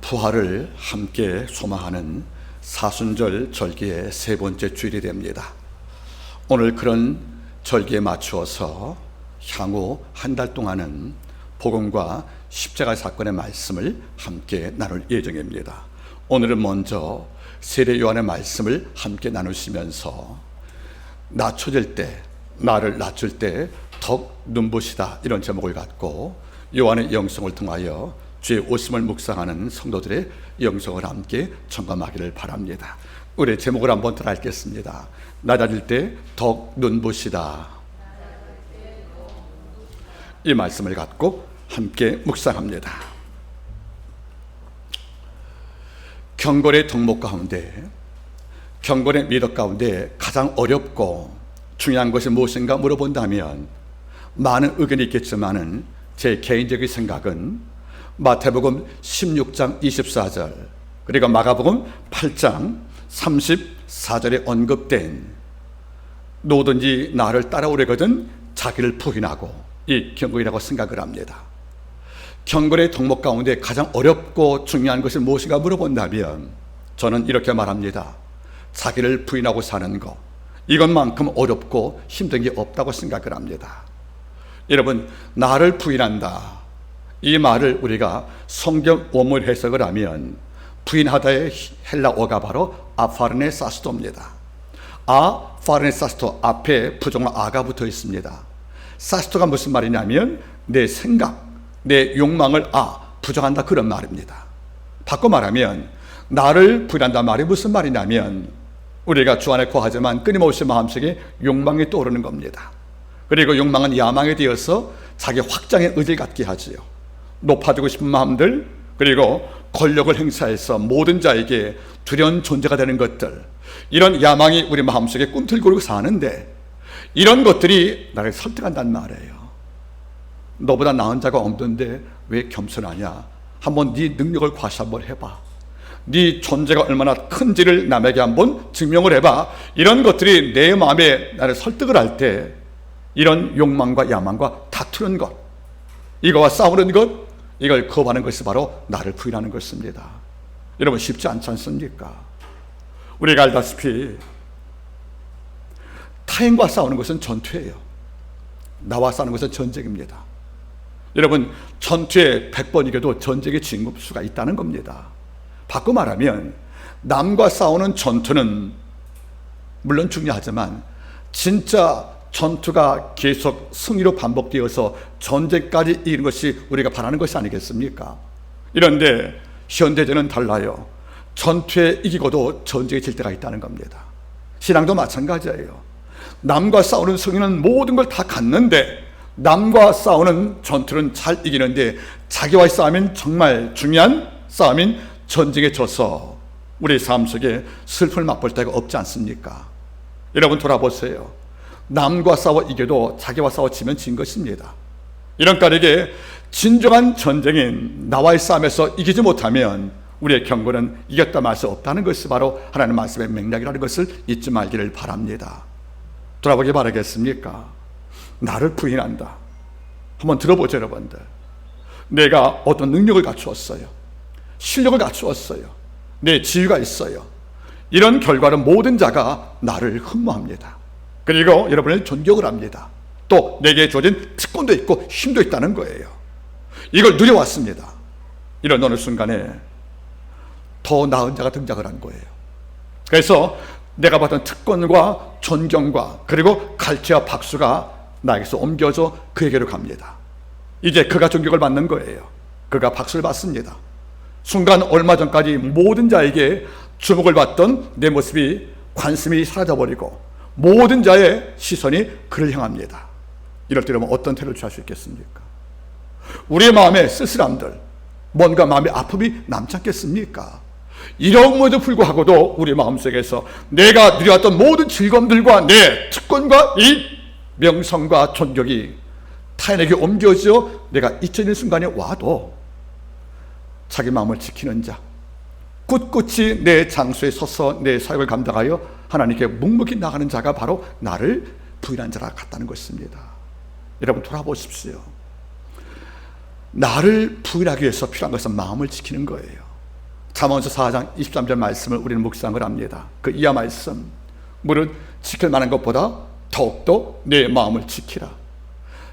부활을 함께 소망하는 사순절 절기의 세 번째 주일이 됩니다. 오늘 그런 절기에 맞추어서 향후 한 달 동안은 복음과 십자가 사건의 말씀을 함께 나눌 예정입니다. 오늘은 먼저 세례 요한의 말씀을 함께 나누시면서 낮춰질 때, 나를 낮출 때 덕 눈부시다, 이런 제목을 갖고 요한의 영성을 통하여 주의 오심을 묵상하는 성도들의 영성을 함께 점검하기를 바랍니다. 우리 제목을 한번 더 읽겠습니다. 낮아질 때 덕 눈부시다. 이 말씀을 갖고 함께 묵상합니다. 경건의 덕목 가운데, 경건의 미덕 가운데 가장 어렵고 중요한 것이 무엇인가 물어본다면 많은 의견이 있겠지만은 제 개인적인 생각은 마태복음 16장 24절 그리고 마가복음 8장 34절에 언급된 누구든지 나를 따라오려거든 자기를 부인하고, 이 경건이라고 생각을 합니다. 경건의 덕목 가운데 가장 어렵고 중요한 것이 무엇인가 물어본다면 저는 이렇게 말합니다. 자기를 부인하고 사는 것, 이것만큼 어렵고 힘든 게 없다고 생각을 합니다. 여러분, 나를 부인한다, 이 말을 우리가 성경 원문 해석을 하면 부인하다의 헬라어가 바로 아파르네사스토입니다. 아파르네사스토, 앞에 부정어 아가 붙어 있습니다. 사스토가 무슨 말이냐면 내 생각, 내 욕망을 부정한다, 그런 말입니다. 바꿔 말하면 나를 부인한다 말이 무슨 말이냐면 우리가 주 안에 거하지만 끊임없이 마음속에 욕망이 떠오르는 겁니다. 그리고 욕망은 야망에 되어서 자기 확장의 의지를 갖게 하지요. 높아지고 싶은 마음들, 그리고 권력을 행사해서 모든 자에게 두려운 존재가 되는 것들, 이런 야망이 우리 마음속에 꿈틀거리고 사는데 이런 것들이 나를 설득한다는 말이에요. 너보다 나은 자가 없는데 왜 겸손하냐? 한번 네 능력을 과시 한번 해봐. 네 존재가 얼마나 큰지를 남에게 한번 증명을 해봐. 이런 것들이 내 마음에 나를 설득을 할 때 이런 욕망과 야망과 다투는 것, 이거와 싸우는 것, 이걸 거부하는 것이 바로 나를 부인하는 것입니다. 여러분, 쉽지 않지 않습니까? 우리가 알다시피 타인과 싸우는 것은 전투예요. 나와 싸우는 것은 전쟁입니다. 여러분, 전투에 100번 이겨도 전쟁에 진 수가 있다는 겁니다. 바꿔 말하면 남과 싸우는 전투는 물론 중요하지만 진짜 전투가 계속 승리로 반복되어서 전쟁까지 이기는 것이 우리가 바라는 것이 아니겠습니까? 그런데 현대전은 달라요. 전투에 이기고도 전쟁에 질 때가 있다는 겁니다. 신앙도 마찬가지예요. 남과 싸우는 승리는 모든 걸 다 갖는데 남과 싸우는 전투는 잘 이기는데 자기와의 싸움은 정말 중요한 싸움인 전쟁에 져서 우리 삶 속에 슬픔을 맛볼 때가 없지 않습니까? 여러분, 돌아보세요. 남과 싸워 이겨도 자기와 싸워 지면 진 것입니다. 이런 까닭에 진정한 전쟁인 나와의 싸움에서 이기지 못하면 우리의 경고는 이겼다 말 수 없다는 것이 바로 하나님의 말씀의 맥락이라는 것을 잊지 말기를 바랍니다. 돌아보기 바라겠습니까? 나를 부인한다. 한번 들어보죠, 여러분들. 내가 어떤 능력을 갖추었어요. 실력을 갖추었어요. 내 지위가 있어요. 이런 결과는 모든 자가 나를 흠모합니다. 그리고 여러분을 존경을 합니다. 또 내게 주어진 특권도 있고 힘도 있다는 거예요. 이걸 누려왔습니다. 이런 어느 순간에 더 나은 자가 등장을 한 거예요. 그래서 내가 받은 특권과 존경과 그리고 갈채와 박수가 나에게서 옮겨져 그에게로 갑니다. 이제 그가 존경을 받는 거예요. 그가 박수를 받습니다. 순간 얼마 전까지 모든 자에게 주목을 받던 내 모습이, 관심이 사라져버리고 모든 자의 시선이 그를 향합니다. 이럴 때라면 어떤 태도를 취할 수 있겠습니까? 우리의 마음에 쓸쓸함들, 뭔가 마음의 아픔이 남지 않겠습니까? 이러므로도 불구하고도 우리 마음속에서 내가 누려왔던 모든 즐거움들과 내 특권과 이 명성과 존경이 타인에게 옮겨져 내가 잊혀지는 순간에 와도 자기 마음을 지키는 자, 꿋꿋이 내 장소에 서서 내 사역을 감당하여 하나님께 묵묵히 나가는 자가 바로 나를 부인한 자라 같다는 것입니다. 여러분, 돌아보십시오. 나를 부인하기 위해서 필요한 것은 마음을 지키는 거예요. 잠언서 4장 23절 말씀을 우리는 묵상을 합니다. 그 이하 말씀, 무릇 지킬 만한 것보다 더욱더 내 마음을 지키라.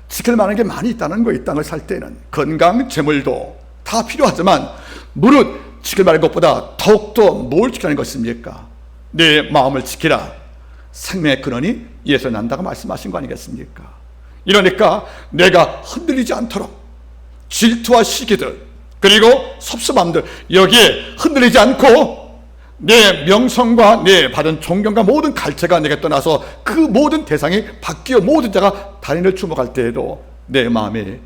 지킬 만한 게 많이 있다는 거, 이 땅을 살 때는 건강, 재물도 다 필요하지만 무릇 지킬 만한 것보다 더욱더 뭘 지키는 것입니까? 내 마음을 지키라. 생명의 근원이 이에서 난다고 말씀하신 거 아니겠습니까? 이러니까 내가 흔들리지 않도록 질투와 시기들, 그리고 섭섭함들, 여기에 흔들리지 않고 내 명성과 내 받은 존경과 모든 갈채가 내게 떠나서 그 모든 대상이 바뀌어 모든 자가 달인을 주목할 때에도 내 마음에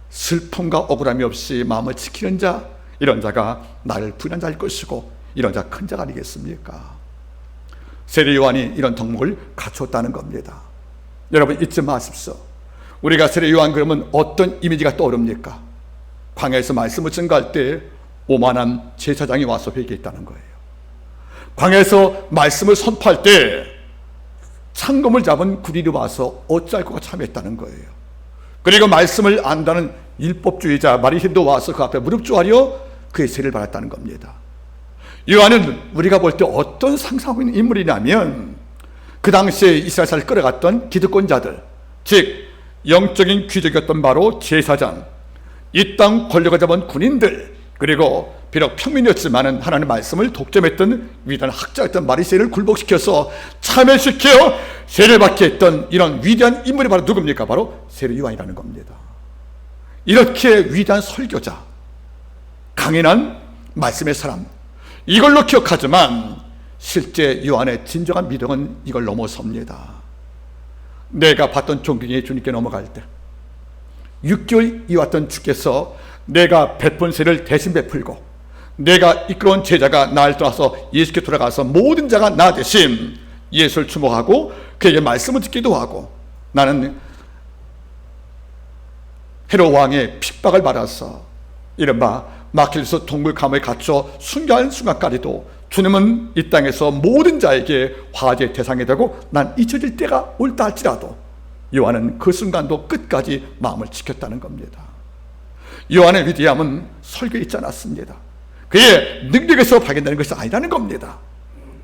슬픔과 억울함이 없이 마음을 지키는 자, 이런 자가 나를 부인한 자일 것이고 이런 자 큰 자가 아니겠습니까? 세례 요한이 이런 덕목을 갖췄다는 겁니다. 여러분 잊지 마십시오. 우리가 세례 요한 그러면 어떤 이미지가 떠오릅니까? 광야에서 말씀을 증거할 때 오만한 제사장이 와서 회개했다는 거예요. 광야에서 말씀을 선포할 때 창검을 잡은 구리로 와서 어찌할 거가 참했다는 거예요. 그리고 말씀을 안다는 율법주의자 마리힌도 와서 그 앞에 무릎 조아려 그의 세례를 받았다는 겁니다. 요한은 우리가 볼 때 어떤 상상하고 있는 인물이냐면 그 당시에 이스라엘을 끌어갔던 기득권자들, 즉 영적인 귀족이었던 바로 제사장, 이 땅 권력을 잡은 군인들, 그리고 비록 평민이었지만 하나님의 말씀을 독점했던 위대한 학자였던 바리새인을 굴복시켜서 참여시켜 세례를 받게 했던 이런 위대한 인물이 바로 누굽니까? 바로 세례 요한이라는 겁니다. 이렇게 위대한 설교자, 강인한 말씀의 사람, 이걸로 기억하지만 실제 요한의 진정한 믿음은 이걸 넘어섭니다. 내가 받던 존경이 주님께 넘어갈 때 6개월 이왔던 주께서 내가 베푼 세를 대신 베풀고 내가 이끌어온 제자가 나를 떠나서 예수께 돌아가서 모든 자가 나 대신 예수를 주목하고 그에게 말씀을 듣기도 하고 나는 헤롯 왕의 핍박을 받아서 이른바 마킬리스 동굴 감옥에 갇혀 순교하는 순간까지도 주님은 이 땅에서 모든 자에게 화제의 대상이 되고 난 잊혀질 때가 올다 할지라도 요한은 그 순간도 끝까지 마음을 지켰다는 겁니다. 요한의 위대함은 설교에 있지 않았습니다. 그의 능력에서 발견되는 것이 아니라는 겁니다.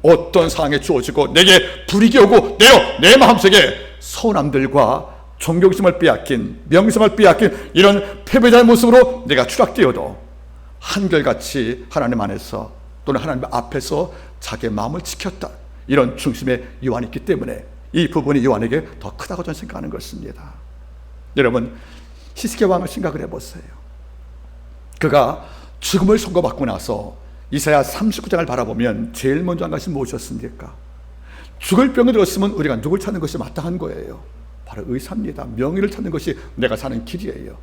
어떤 상황에 주어지고 내게 불이익이 오고 내 마음속에 서운함들과 존경심을 빼앗긴, 명성을 빼앗긴 이런 패배자의 모습으로 내가 추락되어도 한결같이 하나님 안에서 또는 하나님 앞에서 자기의 마음을 지켰다, 이런 중심의 요한이 있기 때문에 이 부분이 요한에게 더 크다고 저는 생각하는 것입니다. 여러분 히스기야 왕을 생각을 해보세요. 그가 죽음을 선고받고 나서 이사야 39장을 바라보면 제일 먼저 한 것이 무엇이었습니까? 죽을 병을 들었으면 우리가 누굴 찾는 것이 마땅한 거예요. 바로 의사입니다. 명의를 찾는 것이 내가 사는 길이에요.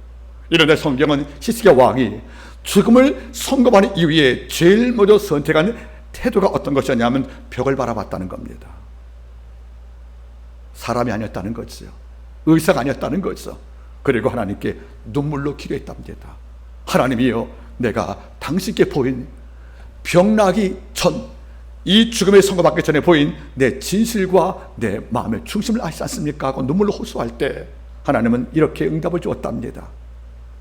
이런데 성경은 히스기야 왕이 죽음을 선고받은 이후에 제일 먼저 선택한 태도가 어떤 것이었냐면 벽을 바라봤다는 겁니다. 사람이 아니었다는 거죠. 의사가 아니었다는 거죠. 그리고 하나님께 눈물로 기도했답니다. 하나님이여, 내가 당신께 보인 병나기 전, 이 죽음의 선고받기 전에 보인 내 진실과 내 마음의 중심을 아시지 않습니까? 하고 눈물로 호소할 때 하나님은 이렇게 응답을 주었답니다.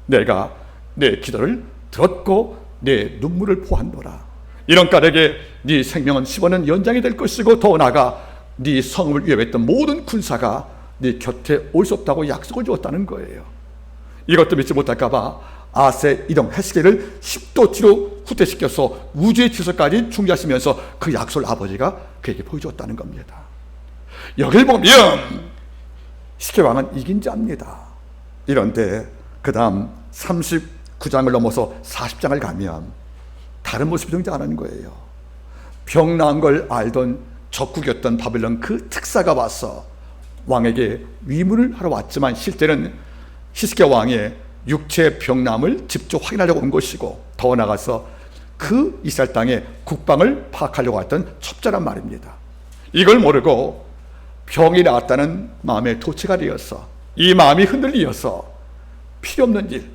내가 내 기도를 들었고 내 눈물을 보았노라. 이런 까닭에 네 생명은 15년 연장이 될 것이고 더 나아가 네 성읍을 위협했던 모든 군사가 네 곁에 올 수 없다고 약속을 주었다는 거예요. 이것도 믿지 못할까 봐 아세 이동 헤스겔을 10도 뒤로 후퇴시켜서 우주의 지서까지 중지하시면서 그 약속을 아버지가 그에게 보여주었다는 겁니다. 여기를 보면 히스기야 왕은 이긴 자입니다. 이런데 그 다음 39장을 넘어서 40장을 가면 다른 모습이 등장하는 거예요. 병 나은 걸 알던 적국이었던 바벨론 그 특사가 와서 왕에게 위문을 하러 왔지만 실제는 히스기야 왕의 육체 병남을 직접 확인하려고 온 것이고 더 나아가서 그 이스라엘 땅의 국방을 파악하려고 했던 첩자란 말입니다. 이걸 모르고 병이 나았다는 마음에 도취가 되어서 이 마음이 흔들리어서 필요 없는 일,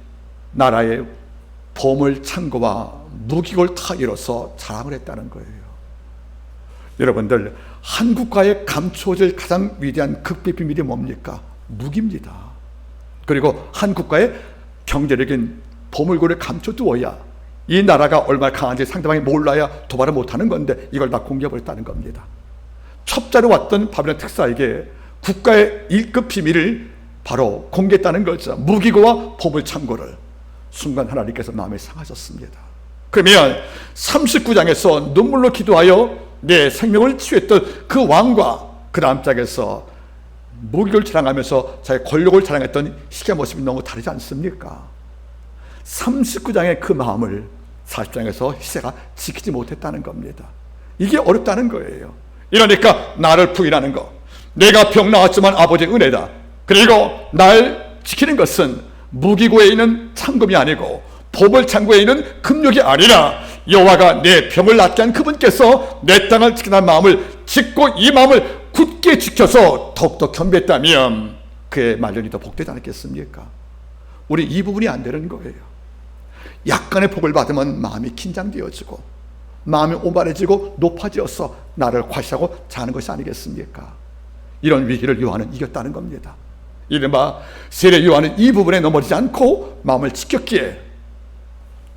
나라의 보물 창고와 무기를 다 잃어서 자랑을 했다는 거예요. 여러분들, 한 국가에 감춰질 가장 위대한 극비 비밀이 뭡니까? 무기입니다. 그리고 한 국가의 경제적인 보물고를 감춰두어야 이 나라가 얼마나 강한지 상대방이 몰라야 도발을 못하는 건데 이걸 다 공개해버렸다는 겁니다. 첩자로 왔던 바벨론 특사에게 국가의 1급 비밀을 바로 공개했다는 거죠. 무기고와 보물창고를. 순간 하나님께서 마음이 상하셨습니다. 그러면 39장에서 눈물로 기도하여 내 생명을 치유했던 그 왕과 그 다음 장에서 무기를 자랑하면서 자기 권력을 자랑했던 히스기야 모습이 너무 다르지 않습니까? 39장의 그 마음을 40장에서 히스기야가 지키지 못했다는 겁니다. 이게 어렵다는 거예요. 이러니까 나를 부인하는 거, 내가 병 나았지만 아버지의 은혜다, 그리고 날 지키는 것은 무기고에 있는 창금이 아니고 보물창고에 있는 금욕이 아니라 여호와가 내 병을 낫게 한 그분께서 내 땅을 지키는 마음을 짓고 이 마음을 굳게 지켜서 더욱더 겸비했다면 그의 말년이 더 복되지 않겠습니까? 우리 이 부분이 안 되는 거예요. 약간의 복을 받으면 마음이 긴장되어지고 마음이 오만해지고 높아지어서 나를 과시하고 자는 것이 아니겠습니까? 이런 위기를 요한은 이겼다는 겁니다. 이른바 세례 요한은 이 부분에 넘어지지 않고 마음을 지켰기에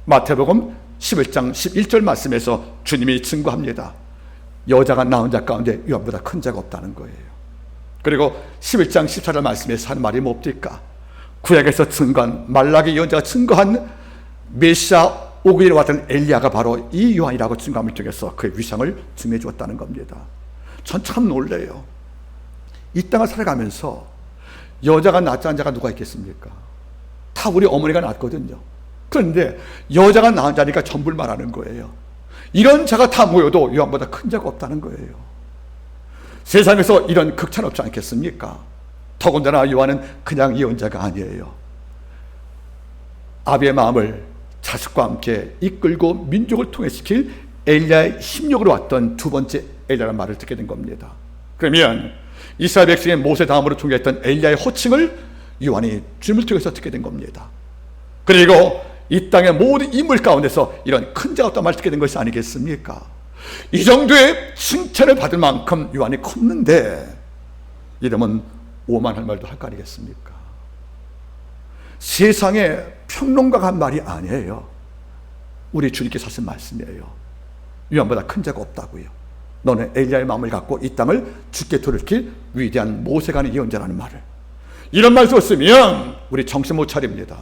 마태복음 11장 11절 말씀에서 주님이 증거합니다. 여자가 낳은 자 가운데 요한보다 큰 자가 없다는 거예요. 그리고 11장 14절 말씀에서 하는 말이 뭡니까? 구약에서 증거한 말라기 예언자가 증거한 메시아 오기 전에 왔던 엘리야가 바로 이 요한이라고 증거함을 통해서 그의 위상을 증명해 주었다는 겁니다. 전 참 놀래요. 이 땅을 살아가면서 여자가 낳지 않은 자가 누가 있겠습니까? 다 우리 어머니가 낳았거든요. 그런데 여자가 낳은 자니까 전부를 말하는 거예요. 이런 자가 다 모여도 요한보다 큰 자가 없다는 거예요. 세상에서 이런 극찬 없지 않겠습니까? 더군다나 요한은 그냥 예언자가 아니에요. 아비의 마음을 자식과 함께 이끌고 민족을 통일시킬 엘리야의 힘력으로 왔던 두 번째 엘리야라는 말을 듣게 된 겁니다. 그러면 이스라엘 백성의 모세 다음으로 존경했던 엘리야의 호칭을 요한이 주님을 통해서 듣게 된 겁니다. 그리고 이 땅의 모든 인물 가운데서 이런 큰 자가 없다는 말을 듣게 된 것이 아니겠습니까? 이 정도의 칭찬을 받을 만큼 요한이 컸는데 이러면 오만할 말도 할 거 아니겠습니까? 세상에 평론가가 한 말이 아니에요. 우리 주님께서 하신 말씀이에요. 요한보다 큰 자가 없다고요. 너는 엘리야의 마음을 갖고 이 땅을 주께 돌이킬 위대한 모세가 하는 예언자라는 말을, 이런 말 들었으면 우리 정신 못 차립니다.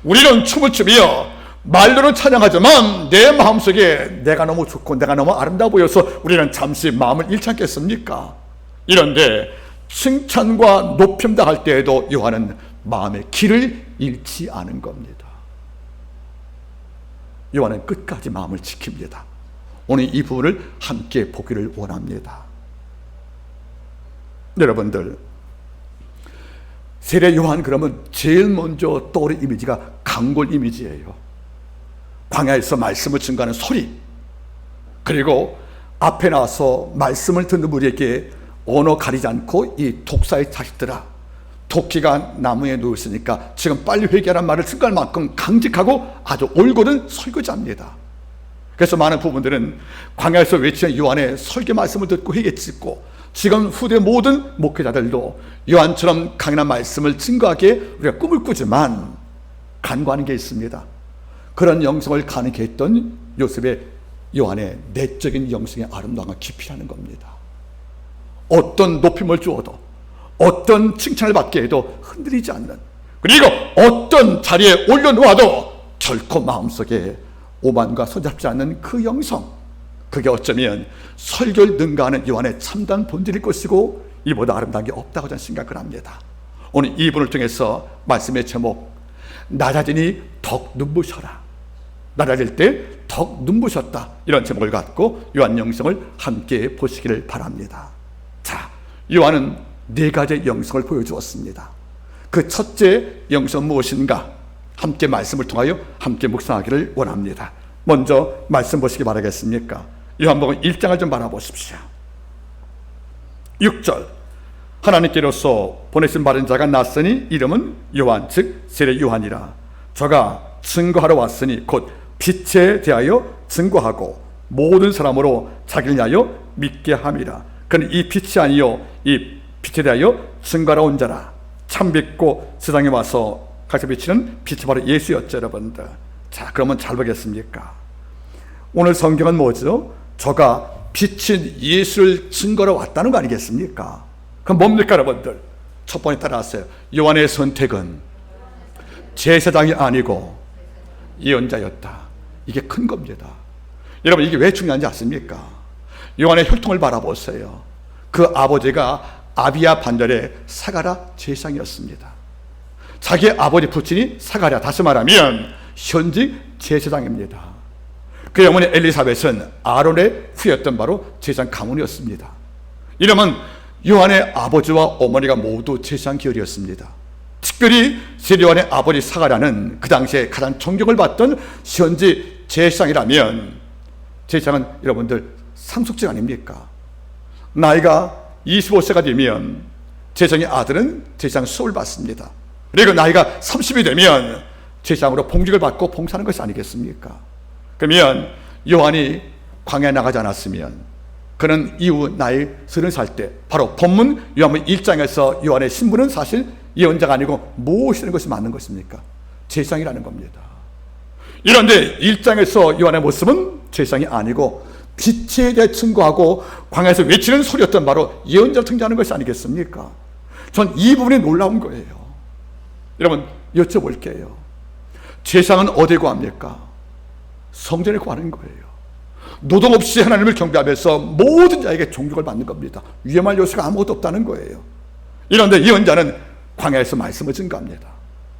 우리는 춤을 추며 말로는 찬양하지만 내 마음속에 내가 너무 좋고 내가 너무 아름다워 보여서 우리는 잠시 마음을 잃지 않겠습니까? 이런데 칭찬과 높임당할 때에도 요한은 마음의 길을 잃지 않은 겁니다. 요한은 끝까지 마음을 지킵니다. 오늘 이 부분을 함께 보기를 원합니다. 여러분들, 세례 요한 그러면 제일 먼저 떠오른 이미지가 강골 이미지예요. 광야에서 말씀을 증거하는 소리, 그리고 앞에 나와서 말씀을 듣는 우리에게 언어 가리지 않고 이 독사의 자식들아, 도끼가 나무에 누워있으니까 지금 빨리 회개하라는 말을 증거할 만큼 강직하고 아주 올곧은 설교자입니다. 그래서 많은 부분들은 광야에서 외치는 요한의 설교 말씀을 듣고 회개 짓고, 지금 후대 모든 목회자들도 요한처럼 강인한 말씀을 증거하기에 우리가 꿈을 꾸지만 간과하는 게 있습니다. 그런 영성을 가능케 했던 요셉의 요한의 내적인 영성의 아름다움과 깊이라는 겁니다. 어떤 높임을 주어도, 어떤 칭찬을 받게 해도 흔들리지 않는, 그리고 어떤 자리에 올려놓아도 결코 마음속에 오만과 손잡지 않는 그 영성, 그게 어쩌면 설교를 능가하는 요한의 참단 본질일 것이고 이보다 아름다운 게 없다고 저는 생각을 합니다. 오늘 이 부분을 통해서 말씀의 제목, 낮아지니 덕 눈부셔라, 낮아질 때 덕 눈부셨다, 이런 제목을 갖고 요한 영성을 함께 보시기를 바랍니다. 자, 요한은 네 가지의 영성을 보여주었습니다. 그 첫째 영성 무엇인가? 함께 말씀을 통하여 함께 묵상하기를 원합니다. 먼저 말씀 보시기 바라겠습니까? 요한복음 1장을 좀 바라보십시오. 6절, 하나님께로서 보내신 바른 자가 났으니 이름은 요한, 즉 세례 요한이라. 저가 증거하러 왔으니 곧 빛에 대하여 증거하고 모든 사람으로 자기를 위하여 믿게 함이라. 그는 이 빛이 아니요 이 빛에 대하여 증거하러 온 자라. 참 빛고 세상에 와서 가서 비치는 빛이 바로 예수였죠. 여러분들, 자, 그러면 잘 보겠습니까? 오늘 성경은 뭐죠? 저가 빛인 예수를 증거로 왔다는 거 아니겠습니까? 그럼 뭡니까, 여러분들? 첫 번째 따라하세요. 요한의 선택은 제사장이 아니고 예언자였다. 이게 큰 겁니다. 여러분, 이게 왜 중요한지 아십니까? 요한의 혈통을 바라보세요. 그 아버지가 아비야 반절의 사가랴 제사장이었습니다. 자기 아버지 부친이 사가랴, 다시 말하면 현직 제사장입니다. 그의 어머니 엘리사벳은 아론의 후였던 바로 제사장 가문이었습니다. 이러면 요한의 아버지와 어머니가 모두 제사장 계열이었습니다. 특별히 요한의 아버지 사가랴는 그 당시에 가장 존경을 받던 현지 제사장이라면, 제사장은 여러분들 상속직 아닙니까? 나이가 25세가 되면 제사장의 아들은 제사장 수업을 받습니다. 그리고 나이가 30이 되면 제사장으로 봉직을 받고 봉사하는 것이 아니겠습니까? 그러면 요한이 광야에 나가지 않았으면 그는 이후 나이 30살 때 바로 본문 요한복음 1장에서 요한의 신분은 사실 예언자가 아니고 무엇이라는 것이 맞는 것입니까? 제사장이라는 겁니다. 이런데 1장에서 요한의 모습은 제사장이 아니고 빛에 대해 증거하고 광야에서 외치는 소리였던 바로 예언자를 등장하는 것이 아니겠습니까? 전 이 부분이 놀라운 거예요. 여러분, 여쭤볼게요. 제사장은 어디에 구합니까? 성전에 구하는 거예요. 노동 없이 하나님을 경배하면서 모든 자에게 존경을 받는 겁니다. 위험할 요소가 아무것도 없다는 거예요. 이런데 예언자는 광야에서 말씀을 증거합니다.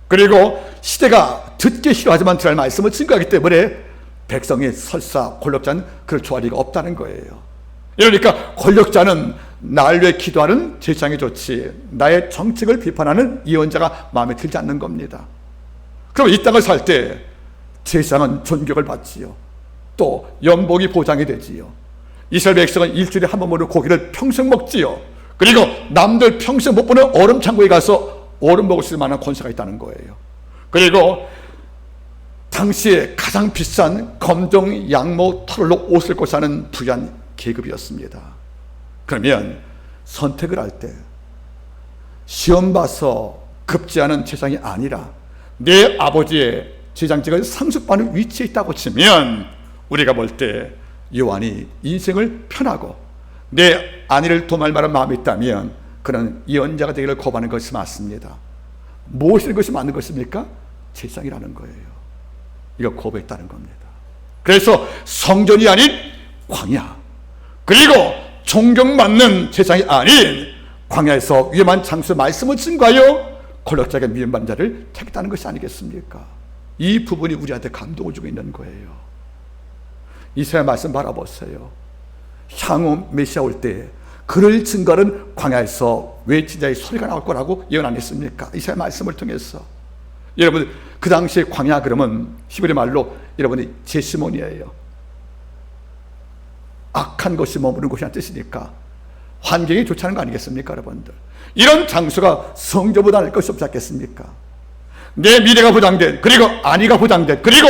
그리고 시대가 듣기 싫어하지만 들을 말씀을 증거하기 때문에 백성의 설사 권력자는 그를 좋아할 리가 없다는 거예요. 이러니까 권력자는 날 위해 기도하는 제사장이 좋지 나의 정책을 비판하는 예언자가 마음에 들지 않는 겁니다. 그럼 이 땅을 살 때 제사장은 존경을 받지요. 또 연봉이 보장이 되지요. 이스라엘 백성은 일주일에 한 번 먹는 고기를 평생 먹지요. 그리고 남들 평생 못 보는 얼음 창고에 가서 얼음 먹을 수 있을 만한 권세가 있다는 거예요. 그리고 당시에 가장 비싼 검정 양모 털로 옷을 입고 사는 부유한 계급이었습니다. 그러면 선택을 할 때 시험 봐서 급제하는 제사장이 아니라 내 아버지의 제사장직을 상속받는 위치에 있다고 치면 우리가 볼 때 요한이 인생을 편하고 내 아내를 도말 만한 마음이 있다면 그는 예언자가 되기를 거부하는 것이 맞습니다. 무엇이 것이 맞는 것입니까? 제사장이라는 거예요. 이거 거부했다는 겁니다. 그래서 성전이 아닌 광야, 그리고 존경받는 제사장이 아닌 광야에서 위험한 장소에 말씀을 증거하여 권력자에게 미움받는 자를 택했다는 것이 아니겠습니까? 이 부분이 우리한테 감동을 주고 있는 거예요. 이사야 말씀 바라보세요. 향후 메시아 올 때 그를 증거하는 광야에서 외친 자의 소리가 나올 거라고 예언 안 했습니까? 이사야 말씀을 통해서. 여러분, 그 당시에 광야 그러면 히브리 말로 여러분이 제시몬이에요. 악한 것이 머무는 곳이라는 뜻이니까 환경이 좋지 않은 거 아니겠습니까, 여러분들? 이런 장소가 성전보다 나을 것이 없지 않겠습니까? 내 미래가 보장된, 그리고 안위가 보장된, 그리고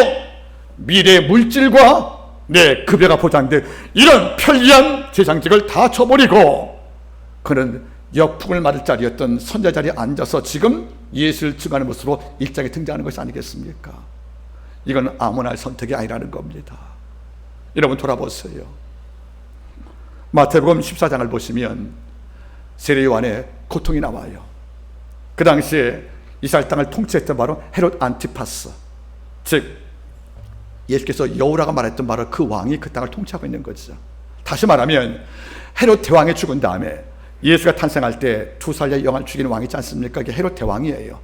미래의 물질과 내 급여가 보장된 이런 편리한 제사장직을 다 쳐버리고 그는 역풍을 맞을 자리였던 선자 자리에 앉아서 지금 예수를 증거하는 모습으로 일장에 등장하는 것이 아니겠습니까? 이건 아무나 할 선택이 아니라는 겁니다. 여러분 돌아보세요. 마태복음 14장을 보시면 세례 요한의 고통이 나와요. 그 당시에 이스라엘 땅을 통치했던 바로 헤롯 안티파스, 즉 예수께서 여호라가 말했던 바로 그 왕이 그 땅을 통치하고 있는 거죠. 다시 말하면 헤롯 대왕이 죽은 다음에 예수가 탄생할 때 2살의 영을 죽이는 왕이 있지 않습니까? 그게 헤롯 대왕이에요.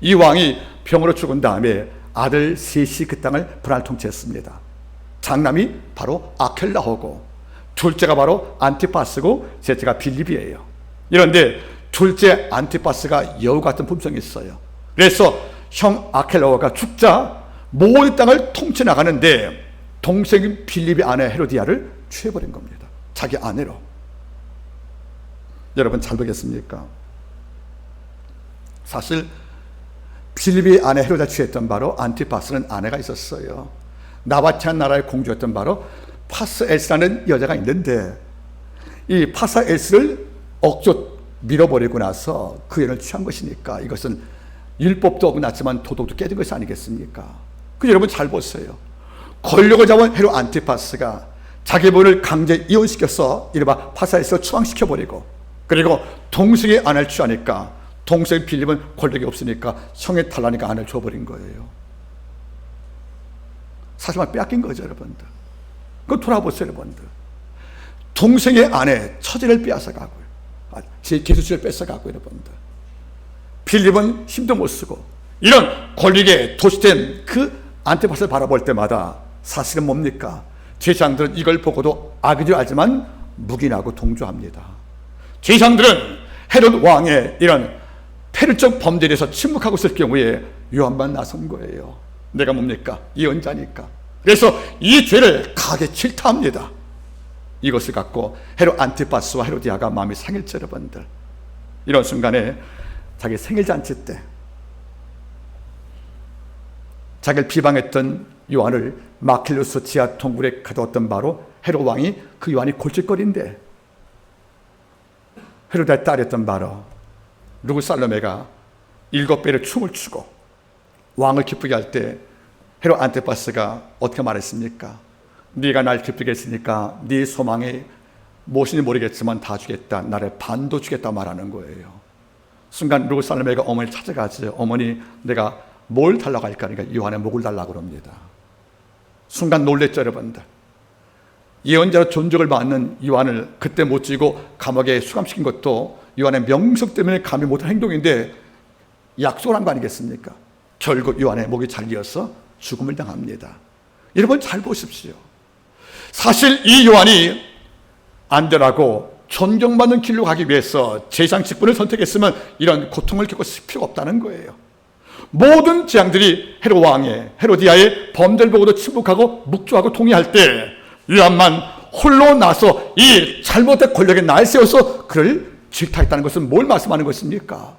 이 왕이 병으로 죽은 다음에 아들 셋이 그 땅을 분할 통치했습니다. 장남이 바로 아켈라호고 둘째가 바로 안티파스고 셋째가 빌립이에요. 그런데 둘째 안티파스가 여우 같은 품성이 있어요. 그래서 형 아켈라호가 죽자 모든 땅을 통치 나가는데 동생인 빌립의 아내 헤로디아를 취해버린 겁니다. 자기 아내로. 여러분 잘 보겠습니까? 사실 빌립의 아내 헤로디아 취했던 바로 안티파스는 아내가 있었어요. 나바티안 나라의 공주였던 바로 파스엘스라는 여자가 있는데 이 파스엘스를 억지로 밀어버리고 나서 그 여인을 취한 것이니까 이것은 율법도 어긋났지만 도덕도 깨진 것이 아니겠습니까? 그 여러분 잘 보세요. 권력을 잡은 헤롯 안티파스가 자기 부인을 강제 이혼시켜서 이른바 파사에서 추방시켜버리고, 그리고 동생의 아내를 취하니까 동생 빌립은 권력이 없으니까 형에 탈라니까 아내를 줘버린 거예요. 사실만 빼앗긴 거죠, 여러분들. 그거 돌아보세요, 여러분들. 동생의 아내 처제를 빼앗아가고요, 제 계수치를 뺏어가고, 여러분들. 빌립은 힘도 못 쓰고 이런 권력에 도취된 그 안티파스를 바라볼 때마다 사실은 뭡니까? 제사장들은 이걸 보고도 악인 줄 알지만 묵인하고 동조합니다. 제사장들은 헤롯 왕의 이런 폐륜적 범죄에 대해서 침묵하고 있을 경우에 요한만 나선 거예요. 내가 뭡니까? 예언자니까. 그래서 이 죄를 강하게 질타합니다. 이것을 갖고 헤롯 안티파스와 헤로디아가 마음이 상했죠, 여러분들. 이런 순간에 자기 생일잔치 때 자기를 비방했던 요한을 마킬루스 지하 동굴에 가두었던 바로 헤롯 왕이 그 요한이 골칫거리인데, 헤로디아의 딸이었던 바로 루살로메가 7배의 춤을 추고 왕을 기쁘게 할 때 헤롯 안티파스가 어떻게 말했습니까? 네가 날 기쁘게 했으니까 네 소망이 무엇인지 모르겠지만 다 주겠다, 나를 반도 주겠다 말하는 거예요. 순간 루살로메가 어머니를 찾아가지, 어머니 내가 뭘 달라고 할까? 그러니까 요한의 목을 달라고 그럽니다. 순간 놀랬죠, 여러분들. 예언자로 존중을 받는 요한을 그때 못 죽이고 감옥에 수감시킨 것도 요한의 명성 때문에 감히 못한 행동인데 약속을 한 거 아니겠습니까? 결국 요한의 목이 잘려서 죽음을 당합니다. 여러분 잘 보십시오. 사실 이 요한이 안전하고 존경받는 길로 가기 위해서 제사장 직분을 선택했으면 이런 고통을 겪을 필요가 없다는 거예요. 모든 재앙들이 헤롯 왕의, 헤로디아의 범죄를 보고도 침묵하고 묵조하고 통회할 때 요한만 홀로 나서 이 잘못된 권력에 날 세워서 그를 질타했다는 것은 뭘 말씀하는 것입니까?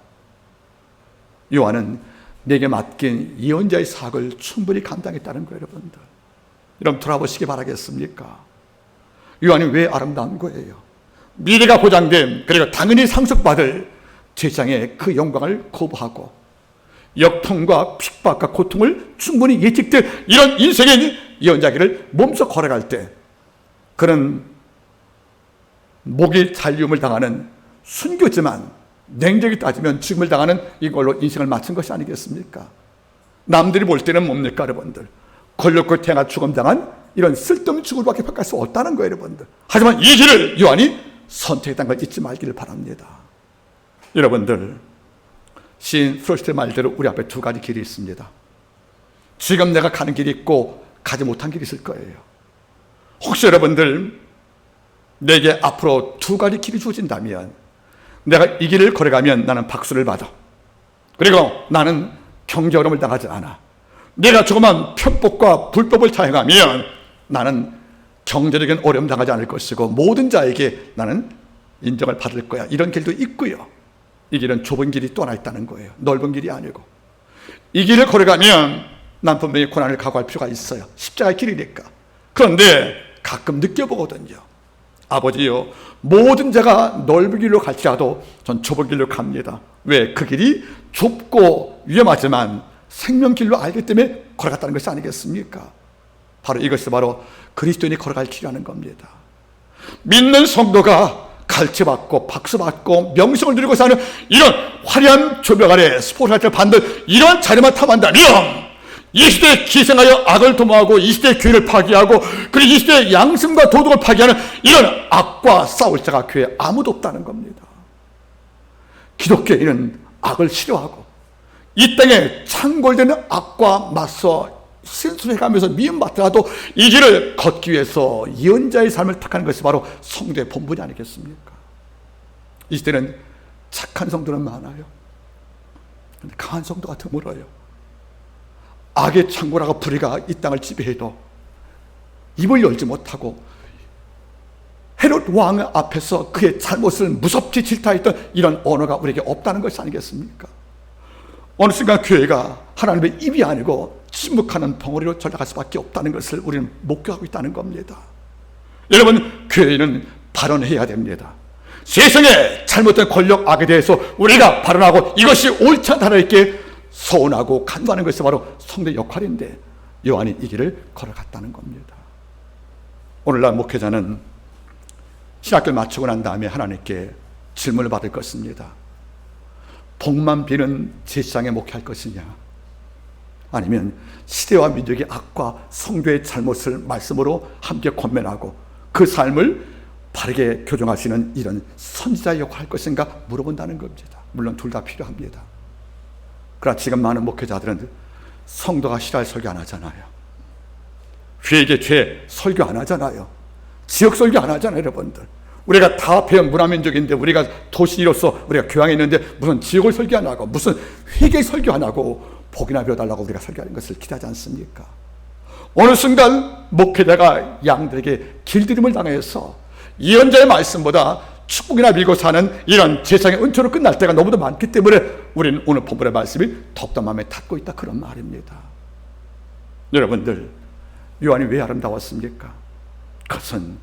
요한은 내게 맡긴 예언자의 사역을 충분히 감당했다는 거예요, 여러분들. 여러분 돌아보시기 바라겠습니까? 요한이 왜 아름다운 거예요? 미래가 보장된, 그리고 당연히 상속받을 제사장의 그 영광을 거부하고 역통과 핍박과 고통을 충분히 예측될 이런 인생의 예언자기를 몸소 걸어갈 때 그는 목이 잘림을 당하는 순교지만 냉정히 따지면 죽음을 당하는 이걸로 인생을 마친 것이 아니겠습니까? 남들이 볼 때는 뭡니까, 여러분들? 권력과 태가 죽음당한 이런 쓸데없는 죽음밖에 바뀔 수 없다는 거예요, 여러분들. 하지만 이 길을 요한이 선택했다는 걸 잊지 말기를 바랍니다. 여러분들, 시인 프로스트의 말대로 우리 앞에 두 가지 길이 있습니다. 지금 내가 가는 길이 있고 가지 못한 길이 있을 거예요. 혹시 여러분들 내게 앞으로 두 가지 길이 주어진다면 내가 이 길을 걸어가면 나는 박수를 받아, 그리고 나는 경제 어려움을 당하지 않아, 내가 조그만 편법과 불법을 자행하면 나는 경제적인 어려움 당하지 않을 것이고 모든 자에게 나는 인정을 받을 거야, 이런 길도 있고요. 이 길은 좁은 길이 또 하나 있다는 거예요. 넓은 길이 아니고. 이 길을 걸어가면 난 분명히 고난을 각오할 필요가 있어요. 십자가의 길이니까. 그런데 가끔 느껴보거든요. 아버지요, 모든 자가 넓은 길로 갈지라도 전 좁은 길로 갑니다. 왜? 그 길이 좁고 위험하지만 생명길로 알기 때문에 걸어갔다는 것이 아니겠습니까? 바로 이것이 바로 그리스도인이 걸어갈 길이라는 겁니다. 믿는 성도가 갈채받고 박수받고 명성을 누리고 사는 이런 화려한 조명 아래 스포트라이트를 받는 이런 자리만 탐한다면 이 시대에 기생하여 악을 도모하고 이 시대의 교회를 파괴하고 그리고 이 시대의 양심과 도덕을 파괴하는 이런 악과 싸울 자가 교회에 아무도 없다는 겁니다. 기독교인은 악을 싫어하고 이 땅에 창궐되는 악과 맞서 신수해가면서 미움받더라도 이 길을 걷기 위해서 예언자의 삶을 택하는 것이 바로 성도의 본분이 아니겠습니까? 이 시대는 착한 성도는 많아요. 그런데 강한 성도가 드물어요. 악의 창고라가 불의가 이 땅을 지배해도 입을 열지 못하고 헤롯 왕 앞에서 그의 잘못을 무섭게 질타했던 이런 언어가 우리에게 없다는 것이 아니겠습니까? 어느 순간 교회가 하나님의 입이 아니고 침묵하는 덩어리로 전락할 수밖에 없다는 것을 우리는 목격하고 있다는 겁니다. 여러분, 교회는 발언해야 됩니다. 세상의 잘못된 권력 악에 대해서 우리가 발언하고 이것이 옳지 않다는 게 서운하고 간구하는 것이 바로 성도의 역할인데 요한이 이 길을 걸어갔다는 겁니다. 오늘날 목회자는 신학교를 마치고 난 다음에 하나님께 질문을 받을 것입니다. 복만 비는 제사장에 목회할 것이냐, 아니면 시대와 민족의 악과 성도의 잘못을 말씀으로 함께 권면하고 그 삶을 바르게 교정하시는 이런 선지자의 역할을 할 것인가 물어본다는 겁니다. 물론 둘 다 필요합니다. 그러나 지금 많은 목회자들은 성도가 싫어할 설교 안 하잖아요. 회개 죄 설교 안 하잖아요. 지역 설교 안 하잖아요. 여러분들, 우리가 다 배운 문화민족인데, 우리가 도시로서 우리가 교양이 있는데 무슨 지역을 설교 안 하고 무슨 회개 설교 안 하고 복이나 배워달라고 우리가 설교하는 것을 기대하지 않습니까? 어느 순간 목회자가 양들에게 길들임을 당해서 예언자의 말씀보다 축복이나 밀고 사는 이런 세상의 은초로 끝날 때가 너무도 많기 때문에 우리는 오늘 본문의 말씀이 더욱더 마음에 닿고 있다, 그런 말입니다. 여러분들, 요한이 왜 아름다웠습니까? 그것은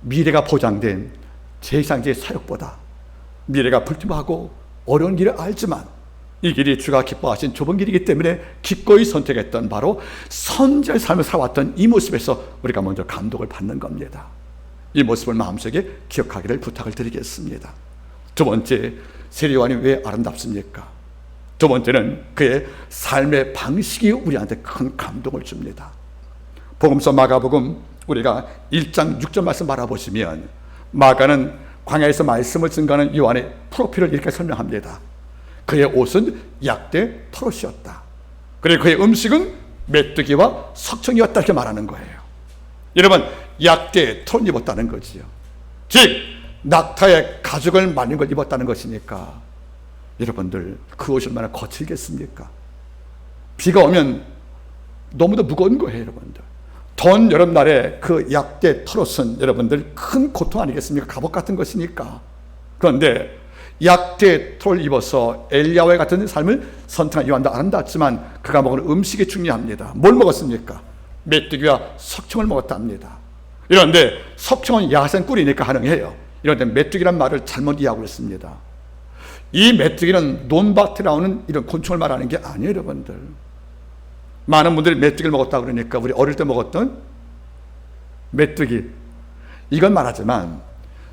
미래가 보장된 제2상지의 사역보다 미래가 불투명하고 어려운 길을 알지만 이 길이 주가 기뻐하신 좁은 길이기 때문에 기꺼이 선택했던 바로 선지자의 삶을 살아왔던 이 모습에서 우리가 먼저 감동을 받는 겁니다. 이 모습을 마음속에 기억하기를 부탁을 드리겠습니다. 두 번째, 세례 요한이 왜 아름답습니까? 두 번째는 그의 삶의 방식이 우리한테 큰 감동을 줍니다. 복음서 마가복음 우리가 1장 6절 말씀 바라보시면 마가는 광야에서 말씀을 증거하는 요한의 프로필을 이렇게 설명합니다. 그의 옷은 약대 털옷이었다. 그리고 그의 음식은 메뚜기와 석청이었다, 이렇게 말하는 거예요. 여러분, 약대 털옷 입었다는 거지요. 즉 낙타의 가죽을 말린 걸 입었다는 것이니까 여러분들, 그 옷이 얼마나 거칠겠습니까? 비가 오면 너무도 무거운 거예요. 여러분들, 더운 여름날에 그 약대 털옷은 여러분들 큰 고통 아니겠습니까? 갑옷 같은 것이니까. 그런데 약대 털을 입어서 엘리야와 같은 삶을 선택한 요한도 아름답지만 그가 먹은 음식이 중요합니다. 뭘 먹었습니까? 메뚜기와 석청을 먹었답니다. 이런데 석청은 야생 꿀이니까 가능해요. 이런데 메뚜기란 말을 잘못 이해하고 있습니다. 이 메뚜기는 논밭에 나오는 이런 곤충을 말하는 게 아니에요. 여러분들, 많은 분들이 메뚜기를 먹었다고 그러니까 우리 어릴 때 먹었던 메뚜기, 이건 말하지만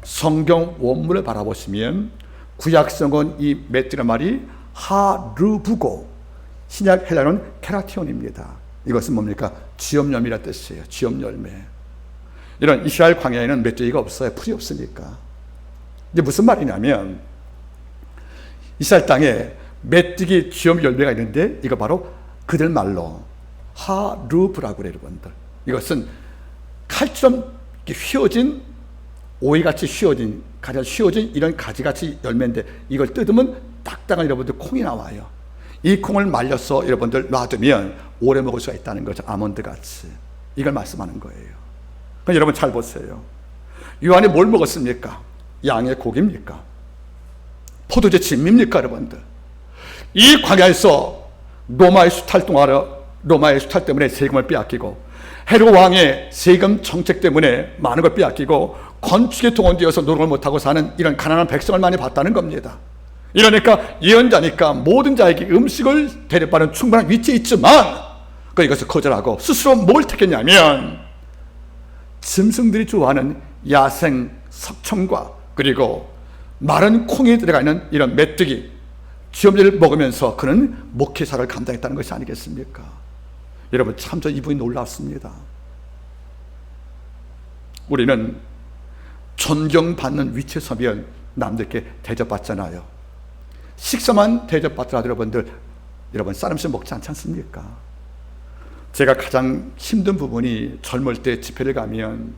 성경 원문을 바라보시면 구약성은 이 메뚜기란 말이 하르부고 신약 헬라어는 케라티온입니다. 이것은 뭡니까? 쥐염열매라는 뜻이에요. 쥐염열매. 이런 이스라엘 광야에는 메뚜기가 없어요. 풀이 없으니까. 이게 무슨 말이냐면 이스라엘 땅에 메뚜기 쥐염열매가 있는데 이거 바로 그들 말로 하르브라고 그래요. 여러분들, 이것은 칼처럼 휘어진, 오이같이 휘어진, 가장 휘어진 이런 가지같이 열매인데 이걸 뜯으면 딱딱한 여러분들 콩이 나와요. 이 콩을 말려서 여러분들 놔두면 오래 먹을 수가 있다는 거죠. 아몬드같이. 이걸 말씀하는 거예요. 그럼 여러분 잘 보세요. 요한이 뭘 먹었습니까? 양의 고기입니까? 포도주 진미입니까? 여러분들, 이 광야에서 로마의 수탈 때문에 세금을 빼앗기고 헤롯 왕의 세금 정책 때문에 많은 걸 빼앗기고 건축에 동원되어서 노력을 못하고 사는 이런 가난한 백성을 많이 봤다는 겁니다. 이러니까 예언자니까 모든 자에게 음식을 대접받는 충분한 위치에 있지만 이것을 거절하고 스스로 뭘 택했냐면 짐승들이 좋아하는 야생 석청과 그리고 마른 콩이 들어가 있는 이런 메뚜기, 쥐염제를 먹으면서 그는 목회사를 감당했다는 것이 아니겠습니까? 여러분, 참 저 이분이 놀랍습니다. 우리는 존경받는 위치에 서면 남들께 대접받잖아요. 식사만 대접받더라도 여러분 쌀음식 먹지 않지 않습니까? 제가 가장 힘든 부분이 젊을 때 집회를 가면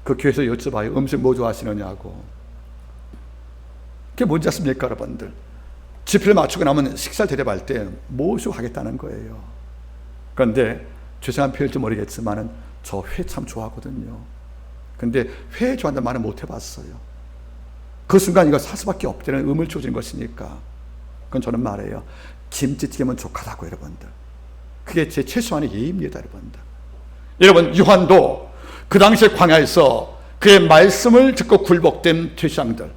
그 교회에서 여쭤봐요. 음식 뭐 좋아하시느냐고. 그게 뭔지 아십니까? 여러분들, 집회를 마치고 나면 식사를 대접할 때 모시고 가겠다는 거예요. 그런데 죄송한 표현일지 모르겠지만 저 회 참 좋아하거든요. 근데 회 좋아한다는 말은 못 해봤어요. 그 순간 이거 살 수밖에 없다는 의무를 주어진 것이니까. 그건 저는 말해요. 김치찌개면 족하다고. 여러분들, 그게 제 최소한의 예의입니다. 여러분들, 여러분, 요한도 그 당시에 광야에서 그의 말씀을 듣고 굴복된 퇴상들,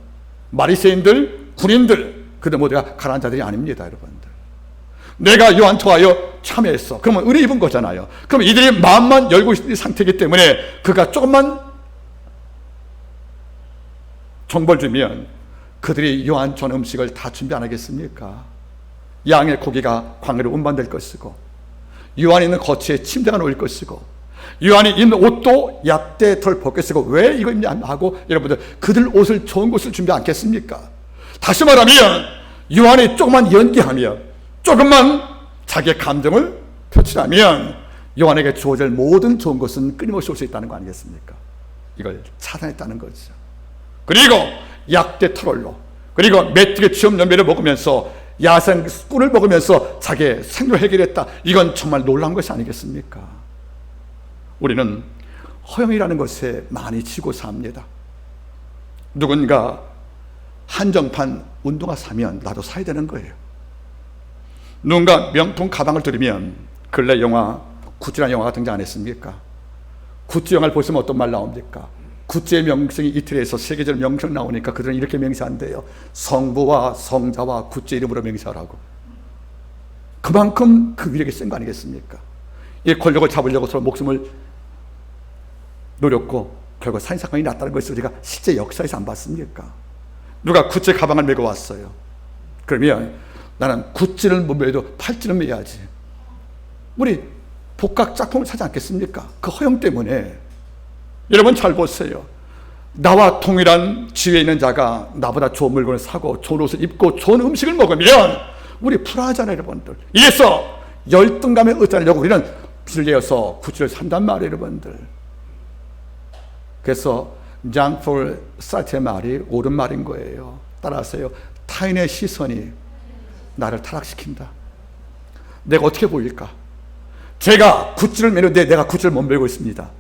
바리새인들, 군인들, 그들 모두가 가난한 자들이 아닙니다. 여러분들, 내가 요한 통하여 참여했어. 그러면 은혜 입은 거잖아요. 그럼 이들이 마음만 열고 있는 상태이기 때문에 그가 조금만 정보를 주면 그들이 요한 전 음식을 다 준비 안 하겠습니까? 양의 고기가 광야로 운반될 것이고, 요한이 있는 거처에 침대가 놓일 것이고, 요한이 입는 옷도 약대 털 벗겼으고, 왜 이거 입냐 하고 여러분들 그들 옷을 좋은 곳을 준비 않겠습니까? 다시 말하면 요한이 조금만 연기하며 조금만 자기의 감정을 표출하면 요한에게 주어질 모든 좋은 것은 끊임없이 올 수 있다는 거 아니겠습니까? 이걸 차단했다는 거죠. 그리고 약대 털로, 그리고 메뚜기 쥐염 연매를 먹으면서 야생 꿀을 먹으면서 자기의 생존을 해결했다. 이건 정말 놀라운 것이 아니겠습니까? 우리는 허영이라는 것에 많이 지고 삽니다. 누군가 한정판 운동화 사면 나도 사야 되는 거예요. 누군가 명품 가방을 들으면, 근래 영화 구찌라는 영화가 등장 안 했습니까? 구찌 영화를 보시면 어떤 말 나옵니까? 구찌의 명성이 이틀에서 세계적으로 명성 나오니까 그들은 이렇게 맹세한대요. 성부와 성자와 구찌 이름으로 맹세하라고. 그만큼 그 위력이 센 거 아니겠습니까? 이 권력을 잡으려고 서로 목숨을 노렸고 결국 살인사건이 났다는 것을 우리가 실제 역사에서 안 봤습니까? 누가 구찌 가방을 메고 왔어요. 그러면 나는 구찌를 못 매도 팔찌는 매야지. 우리 복각 짝퉁을 사지 않겠습니까? 그 허영 때문에. 여러분 잘 보세요. 나와 동일한 지위에 있는 자가 나보다 좋은 물건을 사고 좋은 옷을 입고 좋은 음식을 먹으면 우리 불화하잖아요, 여러분들. 이래서 열등감에 의존하려고 우리는 빌려서 구찌를 산단 말이에요, 여러분들. 그래서 장폴 사르트의 말이 옳은 말인 거예요. 따라하세요. 타인의 시선이 나를 타락시킨다. 내가 어떻게 보일까? 제가 구찌를 매는데 내가 구찌를 못 매고 있습니다.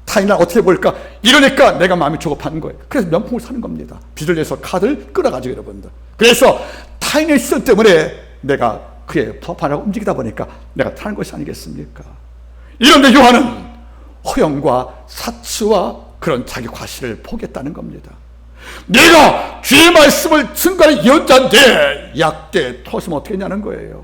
타인을 어떻게 볼까? 이러니까 내가 마음이 조급한 거예요. 그래서 명품을 사는 겁니다. 빚을 내서 카드를 끌어가지고 여러분들. 그래서 타인의 시선 때문에 내가 그에 부합하려고 움직이다 보니까 내가 타는 것이 아니겠습니까? 이런데 요한은 허영과 사치와 그런 자기 과실을 포기했다는 겁니다. 내가 주의 말씀을 증거하는 예언자인데 약대 토하시면 어떻게 했냐는 거예요.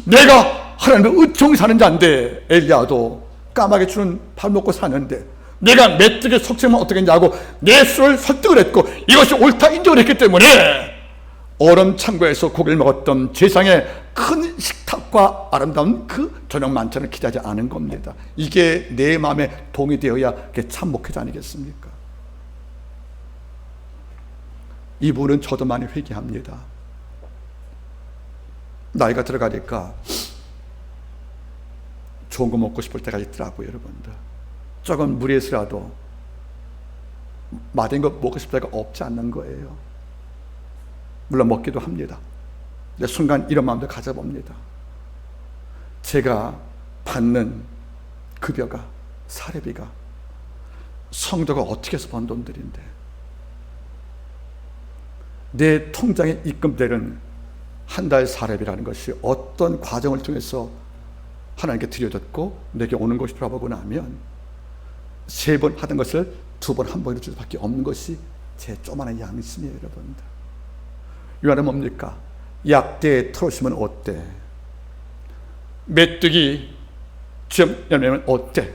내가 하나님의 의총이 사는 자인데 엘리야도 까마귀 주는 밥 먹고 사는데 내가 메뚜기 속셈은 어떻게 했냐고 내 수를 설득을 했고 이것이 옳다 인정을 했기 때문에 얼음 창고에서 고기를 먹었던 세상의 큰 식탁과 아름다운 그 저녁 만찬을 기대하지 않은 겁니다. 이게 내 마음에 동의되어야 그게 참 목회자 아니겠습니까? 이분은 저도 많이 회개합니다. 나이가 들어가니까 좋은 거 먹고 싶을 때가 있더라고요, 여러분들. 조금 무리해서라도 맛있는 거 먹고 싶을 때가 없지 않는 거예요. 물론 먹기도 합니다. 근데 순간 이런 마음도 가져봅니다. 제가 받는 급여가, 사례비가 성도가 어떻게 해서 번 돈들인데 내 통장에 입금되는 한 달 사례비라는 것이 어떤 과정을 통해서 하나님께 드려졌고 내게 오는 것이 돌아보고 나면 3번 하던 것을 2번, 1번으로 줄 수밖에 없는 것이 제 조그마한 양심이에요, 여러분들. 요한은 뭡니까? 약대에 털어주면 어때? 메뚜기 쥐염 열매면 어때?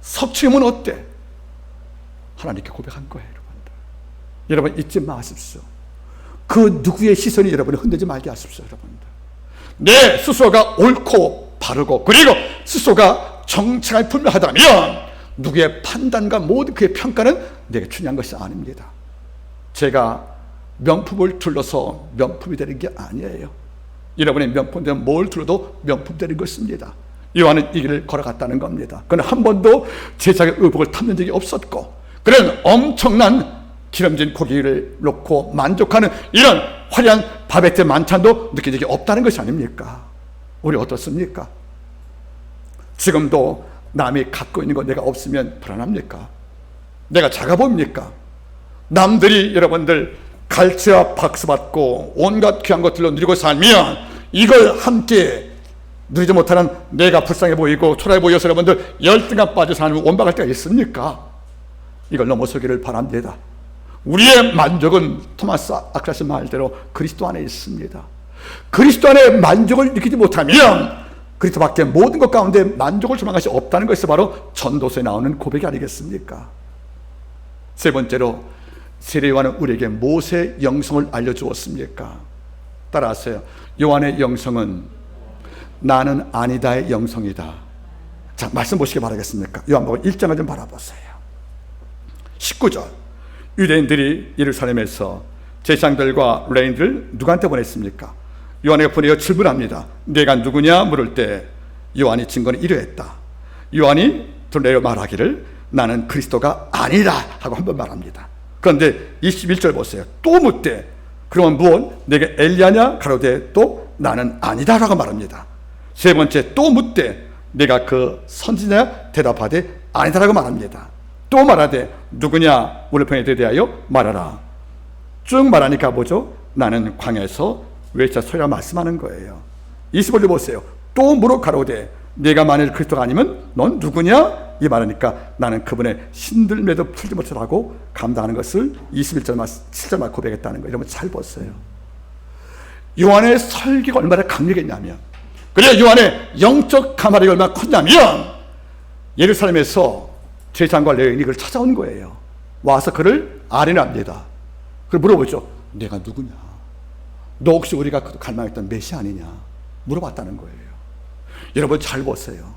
석치면 어때? 하나님께 고백한 거예요, 여러분들. 여러분 잊지 마십시오. 그 누구의 시선이 여러분을 흔들지 말게 하십시오, 여러분들. 내 스스로가 옳고 바르고 그리고 스스로가 정체가 분명하다면 누구의 판단과 모든 그의 평가는 내게 중요한 것이 아닙니다. 제가 명품을 둘러서 명품이 되는 게 아니에요. 여러분의 명품되면 뭘 둘러도 명품 되는 것입니다. 요한은 이 길을 걸어갔다는 겁니다. 그는 한 번도 제자의 의복을 탐는 적이 없었고 그는 엄청난 기름진 고기를 놓고 만족하는 이런 화려한 바베트 만찬도 느낀 적이 없다는 것이 아닙니까? 우리 어떻습니까? 지금도 남이 갖고 있는 거 내가 없으면 불안합니까? 내가 작아 보입니까? 남들이 여러분들 갈채와 박수 받고 온갖 귀한 것들로 누리고 살면 이걸 함께 누리지 못하는 내가 불쌍해 보이고 초라해 보여서 여러분들 열등감 빠져서 하나님을 원망할 때가 있습니까? 이걸 넘어서기를 바랍니다. 우리의 만족은 토마스 아퀴나스 말대로 그리스도 안에 있습니다. 그리스도 안에 만족을 느끼지 못하면 그리스도 밖에 모든 것 가운데 만족을 주는 것이 없다는 것이 바로 전도서에 나오는 고백이 아니겠습니까? 세 번째로 세례 요한은 우리에게 무엇의 영성을 알려주었습니까? 따라하세요. 요한의 영성은 나는 아니다의 영성이다. 자, 말씀 보시기 바라겠습니까? 요한복음 1장을 좀 바라보세요. 19절, 유대인들이 예루살렘에서 제사장들과 레인들을 누구한테 보냈습니까? 요한에게 보내어 질문합니다. 내가 누구냐 물을 때 요한이 증거는 이러했다. 요한이 들내어 말하기를 나는 그리스도가 아니라 하고 한 번 말합니다. 그런데 21절 보세요. 또 묻되 그러면 무엇? 내게 엘리야냐? 가로되 또 나는 아니다 라고 말합니다. 세 번째 또 묻되 내가 그 선지자냐? 대답하되 아니다 라고 말합니다. 또 말하되 누구냐? 물을 대하여 말하라. 쭉 말하니까 뭐죠? 나는 광야에서 외쳐 소리라 말씀하는 거예요. 25절 보세요. 또 물어 가로되 내가 만일 그리스도가 아니면 넌 누구냐? 이 말하니까 나는 그분의 신들매도 풀지 못하고 감당하는 것을 21절만 7절만 고백했다는 거예요. 여러분 잘 보세요. 요한의 설교가 얼마나 강력했냐면, 그래 요한의 영적 가마력이 얼마나 컸냐면 예루살렘에서 제사장과 레위인이 그를 찾아온 거예요. 와서 그를 아련합니다. 그걸 물어보죠. 내가 누구냐? 너 혹시 우리가 갈망했던 메시아 아니냐? 물어봤다는 거예요. 여러분 잘 보세요.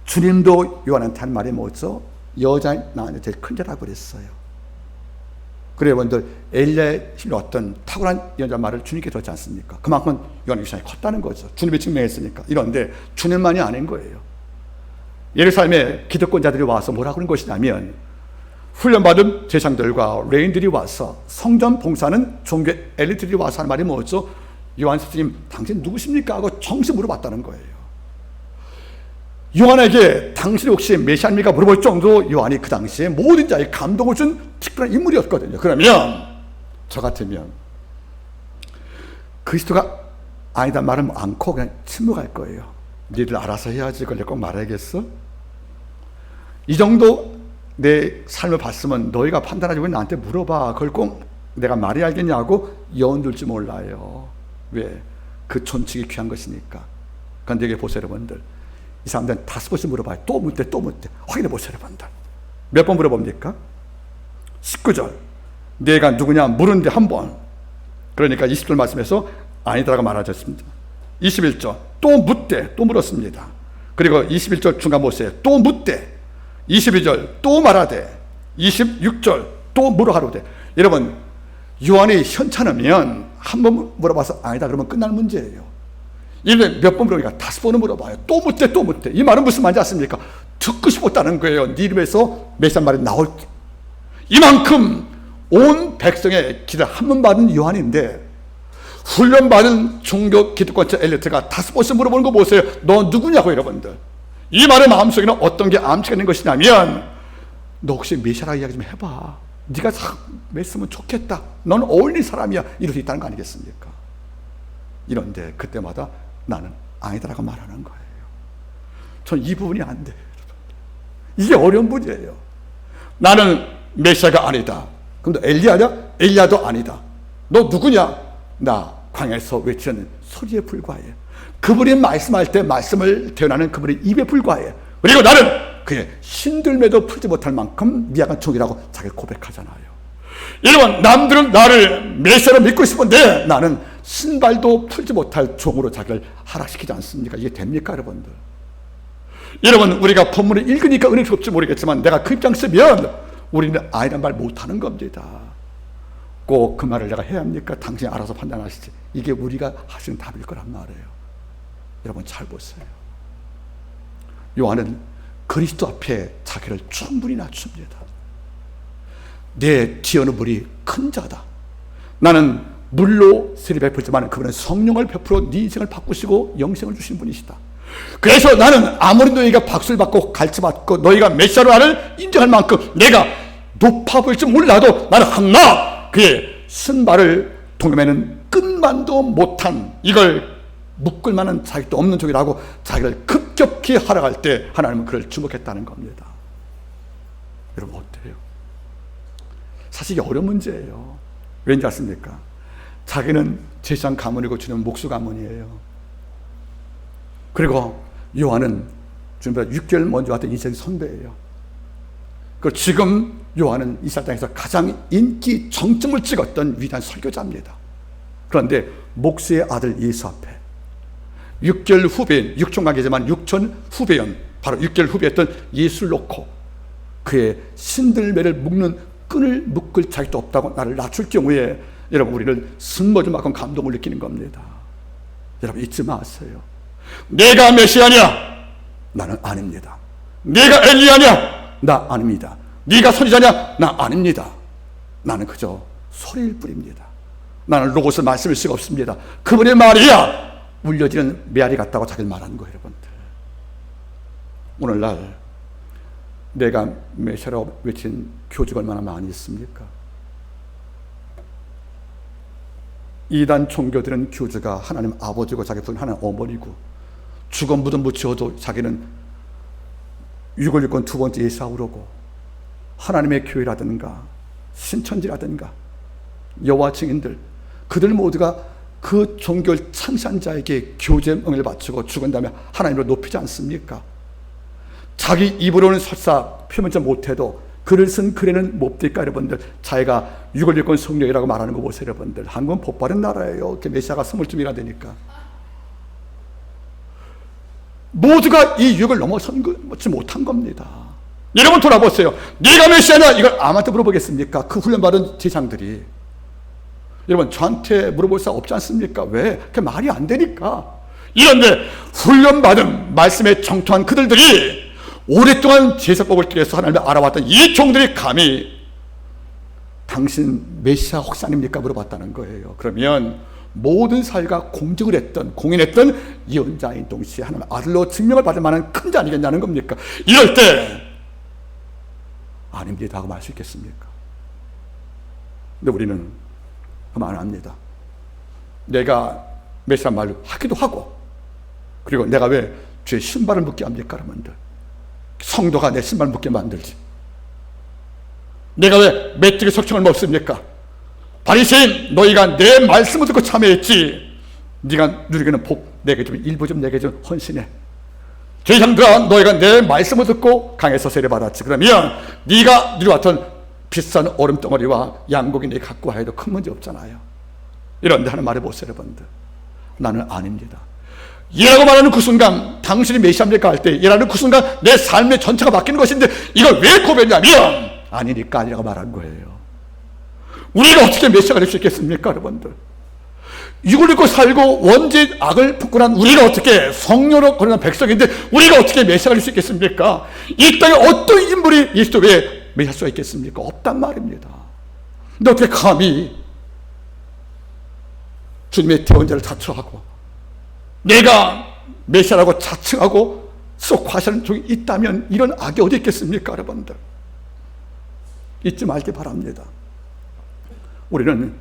주님도 요한한테 한 말이 뭐죠? 여자 나한테 제일 큰 자라고 그랬어요. 그래 여러분들 엘리야의 힘이 어떤 탁월한 여자 말을 주님께 들었지 않습니까? 그만큼 요한의 위상이 컸다는 거죠. 주님이 증명했으니까. 이런데 주님만이 아닌 거예요. 예루살렘에 기득권자들이 와서 뭐라고 그런 것이냐면, 훈련받은 제사장들과 레인들이 와서 성전 봉사하는 종교 엘리트들이 와서 하는 말이 뭐죠? 요한 선생님 당신 누구십니까? 하고 정식 물어봤다는 거예요. 요한에게 당신이 혹시 메시아입니까? 물어볼 정도로 요한이 그 당시에 모든 자에 감동을 준 특별한 인물이었거든요. 그러면 저 같으면 그리스도가 아니다 말은 않고 그냥 침묵할 거예요. 니들 알아서 해야지. 그걸 꼭 말해야겠어? 이 정도 내 삶을 봤으면 너희가 판단하지 왜 나한테 물어봐. 그걸 꼭 내가 말해야 알겠냐고 여운둘지 몰라요. 왜? 그 존칭이 귀한 것이니까. 그런데 여기 보세요 여러분들. 이 사람들은 5번씩 물어봐요. 또 묻대 확인해 보세요 여러분들. 몇 번 물어봅니까? 19절 내가 누구냐 물은데 한 번. 그러니까 20절 말씀에서 아니다라고 말하셨습니다. 21절 또 묻대 또 물었습니다. 그리고 21절 중간 보세요. 또 묻대. 22절 또 말하되. 26절 또 물어하로되. 여러분 요한이 현찮으면 한 번 물어봐서 아니다 그러면 끝날 문제예요. 이를 몇 번 물어보니까 5번을 물어봐요. 또 묻대. 이 말은 무슨 말인지 아십니까? 듣고 싶었다는 거예요. 네 입에서 메시아 말이 나올 때. 이만큼 온 백성의 기도를 한 번 받은 요한인데, 훈련받은 종교 기득권자 엘리트가 5번씩 물어보는 거 보세요. 너 누구냐고 여러분들. 이 말의 마음속에는 어떤 게 암시가 있는 것이냐면, 너 혹시 메시아라 이야기 좀 해봐. 네가 맺으면 좋겠다. 넌 어울릴 사람이야. 이럴 수 있다는 거 아니겠습니까? 이런데 그때마다 나는 아니다라고 말하는 거예요. 전 이 부분이 안 돼요. 이게 어려운 문제예요. 나는 메시아가 아니다. 그럼 너 엘리야냐? 엘리야도 아니다. 너 누구냐? 나 광야에서 외치는 소리에 불과해. 그분이 말씀할 때 말씀을 대언하는 그분의 입에 불과해. 그리고 나는 그의 신들매도 풀지 못할 만큼 미약한 종이라고 자기를 고백하잖아요. 여러분 남들은 나를 메시아로 믿고 싶은데 나는 신발도 풀지 못할 종으로 자기를 하락시키지 않습니까? 이게 됩니까 여러분들? 여러분 우리가 본문을 읽으니까 은혜스럽지 모르겠지만 내가 그 입장 쓰면 우리는 아이란 말 못하는 겁니다. 꼭 그 말을 내가 해야 합니까? 당신이 알아서 판단하시지. 이게 우리가 하시는 답일 거란 말이에요. 여러분 잘 보세요. 요한은 그리스도 앞에 자기를 충분히 낮춥니다. 내 뒤에는 물이 큰 자다. 나는 물로 세례 베풀지만 그분은 성령을 베풀어 네 인생을 바꾸시고 영생을 주신 분이시다. 그래서 나는 아무리 너희가 박수를 받고 갈채받고 너희가 메시아로 나를 인정할 만큼 내가 높아 보일지 몰라도 나는 항상 그의 신발을 동여매는 끝만도 못한, 이걸 묶을 만한 자격도 없는 종이라고 자기를 급격히 하락할 때 하나님은 그를 주목했다는 겁니다. 여러분 어때요? 사실 이게 어려운 문제예요. 왠지 아십니까? 자기는 제사장 가문이고 주는 목수 가문이에요. 그리고 요한은 주님보다 6개월 먼저 왔던 인생 선배예요. 그 지금 요한은 이스라엘 땅에서 가장 인기 정점을 찍었던 위대한 설교자입니다. 그런데 목수의 아들 예수 앞에 6개월 후배인, 육촌 관계지만 육촌 후배인, 바로 6개월 후배였던 예수를 놓고 그의 신들매를 묶는 끈을 묶을 자격도 없다고 나를 낮출 경우에 여러분, 우리는 숨머질 만큼 감동을 느끼는 겁니다. 여러분, 잊지 마세요. 내가 메시아냐? 나는 아닙니다. 내가 엘리야냐? 나 아닙니다. 네가 선지자냐? 나 아닙니다. 나는 그저 소리일 뿐입니다. 나는 로고스 말씀일 수가 없습니다. 그분의 말이야 울려지는 메아리 같다고 자기를 말하는 거예요. 여러분들, 오늘날 내가 메시아라고 외친 교주가 얼마나 많이 있습니까? 이단 종교들은 교주가 하나님 아버지고 자기 부인 하나님 어머니고, 죽어 무덤 묻혀도 자기는 6.16권 두 번째 예사우로고, 하나님의 교회라든가 신천지라든가 여호와 증인들, 그들 모두가 그 종교를 창시한 자에게 교제명을 바치고 죽은 다음에 하나님으로 높이지 않습니까? 자기 입으로는 설사 표면적 못해도 글을 쓴 글에는 뭡니까 여러분들? 자기가 6.16권 성령이라고 말하는 거 보세요 여러분들. 한국은 복바른 나라예요. 이렇게 메시아가 스물쯤이나 되니까 모두가 이 유혹을 넘어서지 못한 겁니다. 여러분 돌아보세요. 네가 메시아냐? 이걸 아무한테 물어보겠습니까? 그 훈련받은 제장들이. 여러분, 저한테 물어볼 수 없지 않습니까? 왜? 그게 말이 안 되니까. 이런데 훈련받은 말씀에 정통한 그들이 오랫동안 제사법을 통해서 하나님을 알아왔던 이 종들이 감히 당신 메시아 혹시 아닙니까? 물어봤다는 거예요. 그러면 모든 사회가 공적을 했던, 공인했던 예언자인 동시에 하나님의 아들로 증명을 받을 만한 큰 자 아니겠냐는 겁니까? 이럴 때 아닙니다 하고 말할 수 있겠습니까? 근데 우리는 그 말 안 합니다. 내가 메시아 말로 하기도 하고, 그리고 내가 왜 죄 신발을 묶게 합니까? 여러분들, 성도가 내 신발 묶게 만들지. 내가 왜 메뚜기 석청을 먹습니까? 바리새인, 너희가 내 말씀을 듣고 참여했지. 네가 누리기는 복 내게 좀 일부 좀 내게 좀 헌신해. 제사장들아, 너희가 내 말씀을 듣고 강에서 세례받았지. 그러면 네가 누려왔던 비싼 얼음덩어리와 양고기 네 갖고 와도 큰 문제 없잖아요. 이런데 하는 말을 보세요 여러분들. 나는 아닙니다. 얘라고 말하는 그 순간, 당신이 메시아입니까 할 때 얘라는 그 순간 내 삶의 전체가 바뀌는 것인데 이걸 왜 고백했냐면 아니니까 아니라고 말한 거예요. 우리가 어떻게 메시아가 될 수 있겠습니까 여러분들? 육을 입고 살고 원죄 악을 품고난 우리가 어떻게 성령으로 거듭난 백성인데 우리가 어떻게 메시아가 될 수 있겠습니까? 이 땅에 어떤 인물이 예수 외에 메시아일 수가 있겠습니까? 없단 말입니다. 근데 어떻게 감히 주님의 대언자를 자처하고 내가 메시아라고 자칭하고 속화하시는 종이 있다면 이런 악이 어디 있겠습니까 여러분들? 잊지 말기 바랍니다. 우리는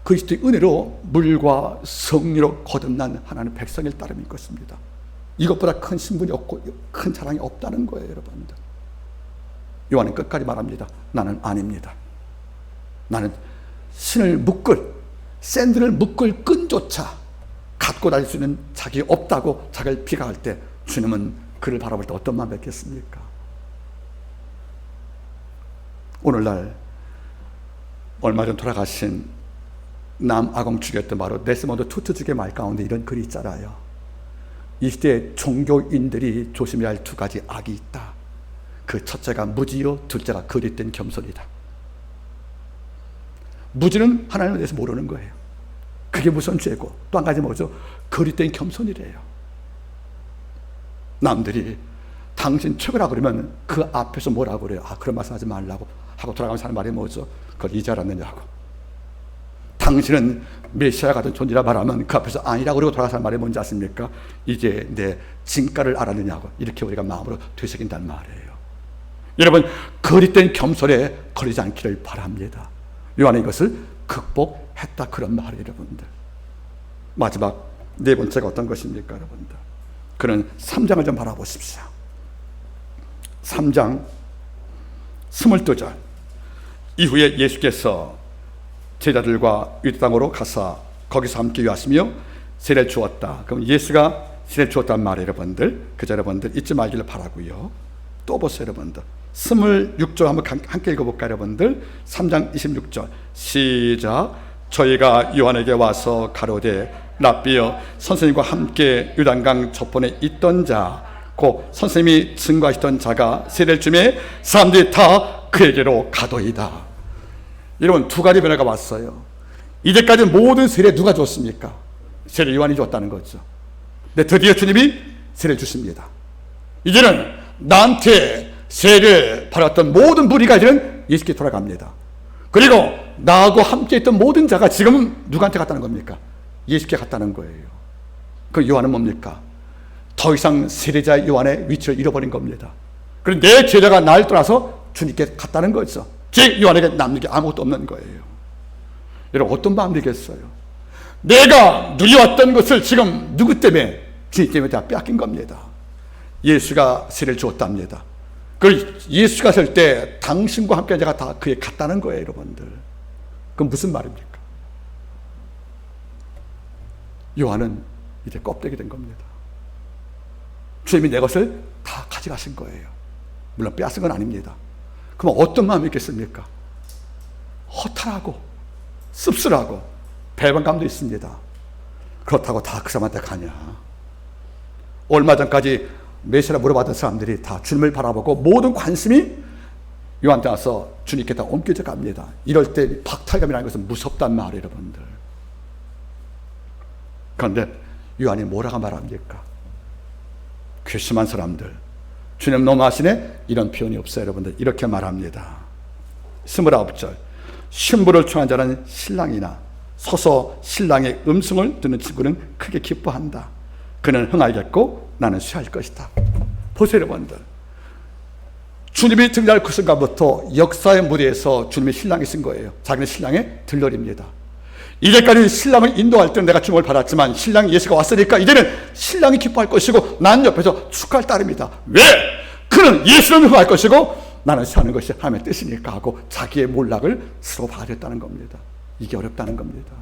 그리스도의 은혜로 물과 성리로 거듭난 하나님의 백성일 따름인 것입니다. 이것보다 큰 신분이 없고 큰 자랑이 없다는 거예요 여러분들. 요한은 끝까지 말합니다. 나는 아닙니다. 나는 신을 묶을, 샌들을 묶을 끈조차 갖고 다닐 수 있는 자격이 없다고 자기를 비하할 때 주님은 그를 바라볼 때 어떤 마음이 있겠습니까? 오늘날 얼마 전 돌아가신 남아공 주교였던 바로 데스몬드 투투 주교의 말 가운데 이런 글이 있잖아요. 이 시대에 종교인들이 조심해야 할 두 가지 악이 있다. 그 첫째가 무지요, 둘째가 거짓된 겸손이다. 무지는 하나님에 대해서 모르는 거예요. 그게 무슨 죄고, 또 한 가지 뭐죠? 거짓된 겸손이래요. 남들이 당신 최고라 그러면 그 앞에서 뭐라고 그래요? 아, 그런 말씀 하지 말라고 하고 돌아가면서 하는 말이 뭐죠? 그걸 이제 알았느냐고. 당신은 메시아 같은 존재라 말하면 그 앞에서 아니라고 그러고 돌아가서 하는 말이 뭔지 아십니까? 이제 내 진가를 알았느냐고. 이렇게 우리가 마음으로 되새긴다는 말이에요. 여러분, 거짓된 겸손에 걸리지 않기를 바랍니다. 요한은 이것을 극복했다 그런 말이에요 여러분들. 마지막 네 번째가 어떤 것입니까 여러분들? 그는 3장을 좀 바라보십시오. 3장 22절 이후에 예수께서 제자들과 유대 땅으로 가사 거기서 함께 유하시며 세례를 주었다. 그럼 예수가 세례를 주었단 말이에요, 여러분들. 그저 여러분들 잊지 말기를 바라고요. 또 보세요, 여러분들. 26절 한번 함께 읽어볼까요, 여러분들? 3장 26절 시작. 저희가 요한에게 와서 가로되 랍비여, 선생님과 함께 요단강 저편에 있던 자, 곧 선생님이 증거하시던 자가 세례를 주매 사람들이 다 그에게로 가도이다. 여러분, 두 가지 변화가 왔어요. 이제까지 모든 세례 누가 줬습니까? 세례 요한이 줬다는 거죠. 근데 드디어 주님이 세례를 주십니다. 이제는 나한테 세례를 받았던 모든 무리가 이제는 예수께 돌아갑니다. 그리고 나하고 함께 있던 모든 자가 지금은 누구한테 갔다는 겁니까? 예수께 갔다는 거예요. 그 요한은 뭡니까? 더 이상 세례자 요한의 위치를 잃어버린 겁니다. 그리고 내 제자가 날 떠나서 주님께 갔다는 거죠. 즉 요한에게 남는 게 아무것도 없는 거예요. 여러분, 어떤 마음이겠어요? 내가 누려왔던 것을 지금 누구 때문에? 주님 때문에 다 빼앗긴 겁니다. 예수가 세례를 주었답니다. 그 예수가 설 때 당신과 함께 제가 다 그에 갔다는 거예요, 여러분들. 그건 무슨 말입니까? 요한은 이제 껍데기 된 겁니다. 주님이 내 것을 다 가져가신 거예요. 물론 빼앗은 건 아닙니다. 그럼 어떤 마음이 있겠습니까? 허탈하고 씁쓸하고 배반감도 있습니다. 그렇다고 다 그 사람한테 가냐? 얼마 전까지 메시아라 물어봤던 사람들이 다 주님을 바라보고 모든 관심이 요한한테 와서 주님께 다 옮겨져 갑니다. 이럴 때 박탈감이라는 것은 무섭단 말이에요, 여러분들. 그런데 요한이 뭐라고 말합니까? 괘씸한 사람들, 주님 너무하시네? 이런 표현이 없어요, 여러분들. 이렇게 말합니다. 29절 신부를 청한 자는 신랑이나 서서 신랑의 음성을 듣는 친구는 크게 기뻐한다. 그는 흥하겠고 나는 쉬할 것이다. 보세요, 여러분들. 주님이 등장할 그 순간부터 역사의 무대에서 주님이 신랑이 쓴 거예요. 자기는 신랑의 들러리입니다. 이제까지 신랑을 인도할 때는 내가 주목을 받았지만 신랑 예수가 왔으니까 이제는 신랑이 기뻐할 것이고 나는 옆에서 축하할 따름이다. 왜? 그는 예수를 흥할 것이고 나는 사는 것이 하나님의 뜻이니까 하고 자기의 몰락을 스스로 받아들였다는 겁니다. 이게 어렵다는 겁니다.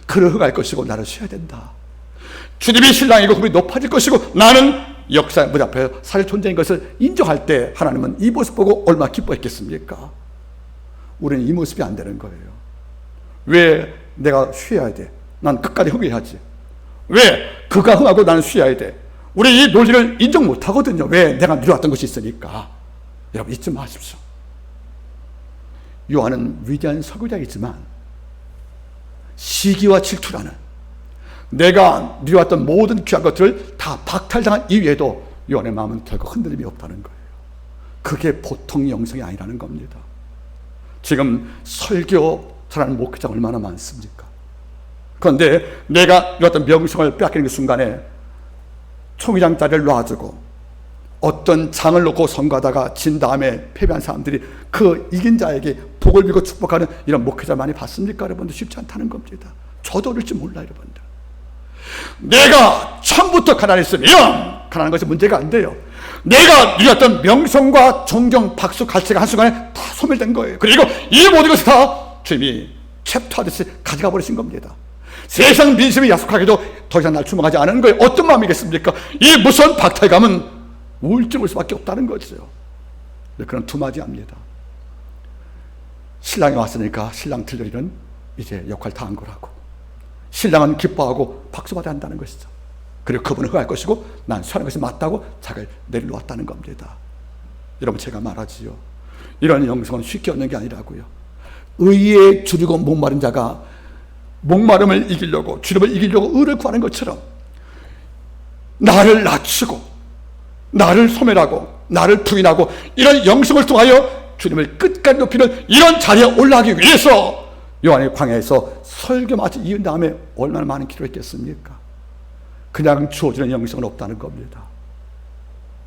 그를 흥할 것이고 나를 쉬어야 된다. 주님이 신랑이고 그분이 높아질 것이고 나는 역사의 무대 앞에 살 존재인 것을 인정할 때 하나님은 이 모습 보고 얼마나 기뻐했겠습니까? 우리는 이 모습이 안 되는 거예요. 왜 내가 쉬어야 돼? 난 끝까지 흥해야지. 왜 그가 흥하고 나는 쉬어야 돼? 우리 이 논리를 인정 못 하거든요. 왜? 내가 누려왔던 것이 있으니까. 여러분, 잊지 마십시오. 요한은 위대한 설교자이지만 시기와 질투라는 내가 누려왔던 모든 귀한 것들을 다 박탈당한 이후에도 요한의 마음은 결국 흔들림이 없다는 거예요. 그게 보통 영성이 아니라는 겁니다. 지금 설교 잘하는 목회자 얼마나 많습니까? 그런데 내가 누렸던 명성을 빼앗기는 그 순간에 총회장 자리를 놔주고 어떤 장을 놓고 선거하다가 진 다음에 패배한 사람들이 그 이긴 자에게 복을 빌고 축복하는 이런 목회자 많이 봤습니까? 여러분들 쉽지 않다는 겁니다. 저도 어릴지 몰라요, 여러분들. 내가 처음부터 가난했으면 가난한 것이 문제가 안 돼요. 내가 누렸던 명성과 존경, 박수, 갈채가 한순간에 다 소멸된 거예요. 그리고 이 모든 것을 다 주님이 챕터하듯이 가져가 버리신 겁니다. 세상 민심이 야속하게도 더 이상 날 주목하지 않은 거예요. 어떤 마음이겠습니까? 이 무서운 박탈감은 우울증일 수밖에 없다는 거죠. 그런 두마디합니다. 신랑이 왔으니까 신랑 들러리는 이제 역할 다 한 거라고. 신랑은 기뻐하고 박수받아야 한다는 것이죠. 그리고 그분은 흥할 것이고 난 수하는 것이 맞다고 자기를 내려놓았다는 겁니다. 여러분, 제가 말하지요. 이런 영성은 쉽게 얻는 게 아니라고요. 의에 줄이고 목마른 자가 목마름을 이기려고, 주름을 이기려고 의를 구하는 것처럼 나를 낮추고 나를 소멸하고 나를 부인하고 이런 영성을 통하여 주님을 끝까지 높이는 이런 자리에 올라가기 위해서 요한이 광야에서 설교 마치 이은 다음에 얼마나 많은 기도를 했겠습니까? 그냥 주어지는 영성은 없다는 겁니다.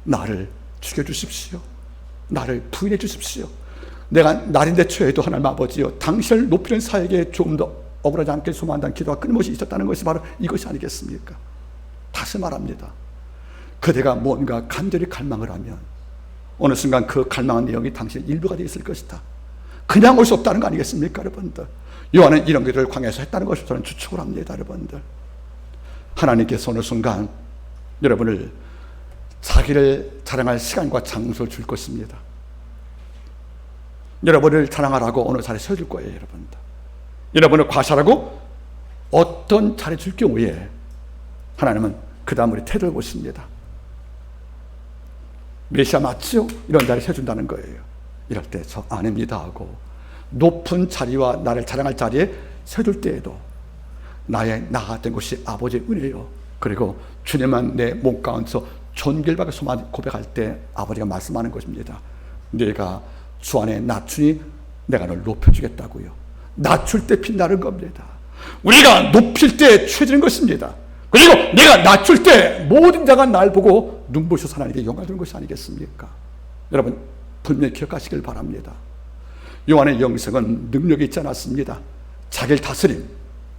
나를 죽여주십시오. 나를 부인해 주십시오. 내가 날인데 처해도 하나님 아버지여, 당신을 높이는 사역에 조금 더 억울하지 않게 소망한다는 기도가 끊임없이 있었다는 것이 바로 이것이 아니겠습니까? 다시 말합니다. 그대가 뭔가 간절히 갈망을 하면 어느 순간 그 갈망한 내용이 당신의 일부가 되어 있을 것이다. 그냥 올 수 없다는 거 아니겠습니까, 여러분들? 요한은 이런 기도를 광야에서 했다는 것을 저는 추측을 합니다, 여러분들. 하나님께서 어느 순간 여러분을 자기를 자랑할 시간과 장소를 줄 것입니다. 여러분을 자랑하라고 어느 자리에 세워줄 거예요, 여러분들. 여러분을 과시하라고 어떤 자리에 줄 경우에 하나님은 그 다음 우리 태도를 보십니다. 메시아 맞지요? 이런 자리에 세워준다는 거예요. 이럴 때 저 아닙니다 하고 높은 자리와 나를 자랑할 자리에 세워줄 때에도 나의 나아갔던 것이 아버지의 은혜요, 그리고 주님만 내 몸 가운데서 존귀를 받고 소망 고백할 때 아버지가 말씀하는 것입니다. 네가 주 안에 낮추니 내가 너를 높여주겠다고요. 낮출 때 빛나는 겁니다. 우리가 높일 때 추해지는 것입니다. 그리고 내가 낮출 때 모든 자가 날 보고 눈부셔서 하나님께 영광 주는 것이 아니겠습니까? 여러분 분명히 기억하시길 바랍니다. 요한의 영성은 능력이 있지 않았습니다. 자기를 다스림,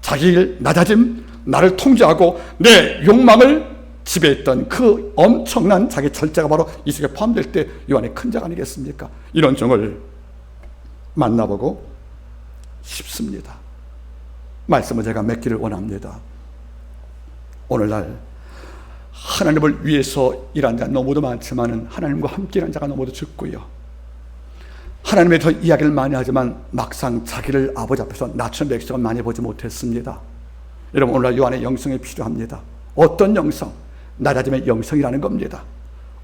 자기를 낮아짐, 나를 통제하고 내 욕망을 지배했던 그 엄청난 자기 절제가 바로 이 속에 포함될 때 요한의 큰 자 아니겠습니까? 이런 종을 만나보고 싶습니다. 말씀을 제가 맺기를 원합니다. 오늘날 하나님을 위해서 일하는 자 너무도 많지만 하나님과 함께 일하는 자가 너무도 적고요. 하나님에 더 이야기를 많이 하지만 막상 자기를 아버지 앞에서 낮추는 백성을 많이 보지 못했습니다. 여러분 오늘날 요한의 영성이 필요합니다. 어떤 영성? 낮아짐의 영성이라는 겁니다.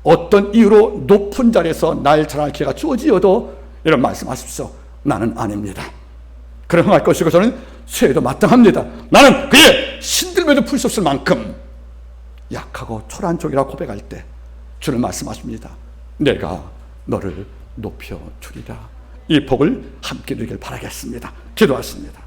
어떤 이유로 높은 자리에서 날 자랑할 기회가 주어지어도 여러분 말씀하십시오. 나는 아닙니다. 그런 흥할 것이고 저는 쇠에도 마땅합니다. 나는 그의 신들매도 풀 수 없을 만큼 약하고 초라한 종이라고 고백할 때 주는 말씀하십니다. 내가 너를 높여주리라. 이 복을 함께 누리길 바라겠습니다. 기도하십니다.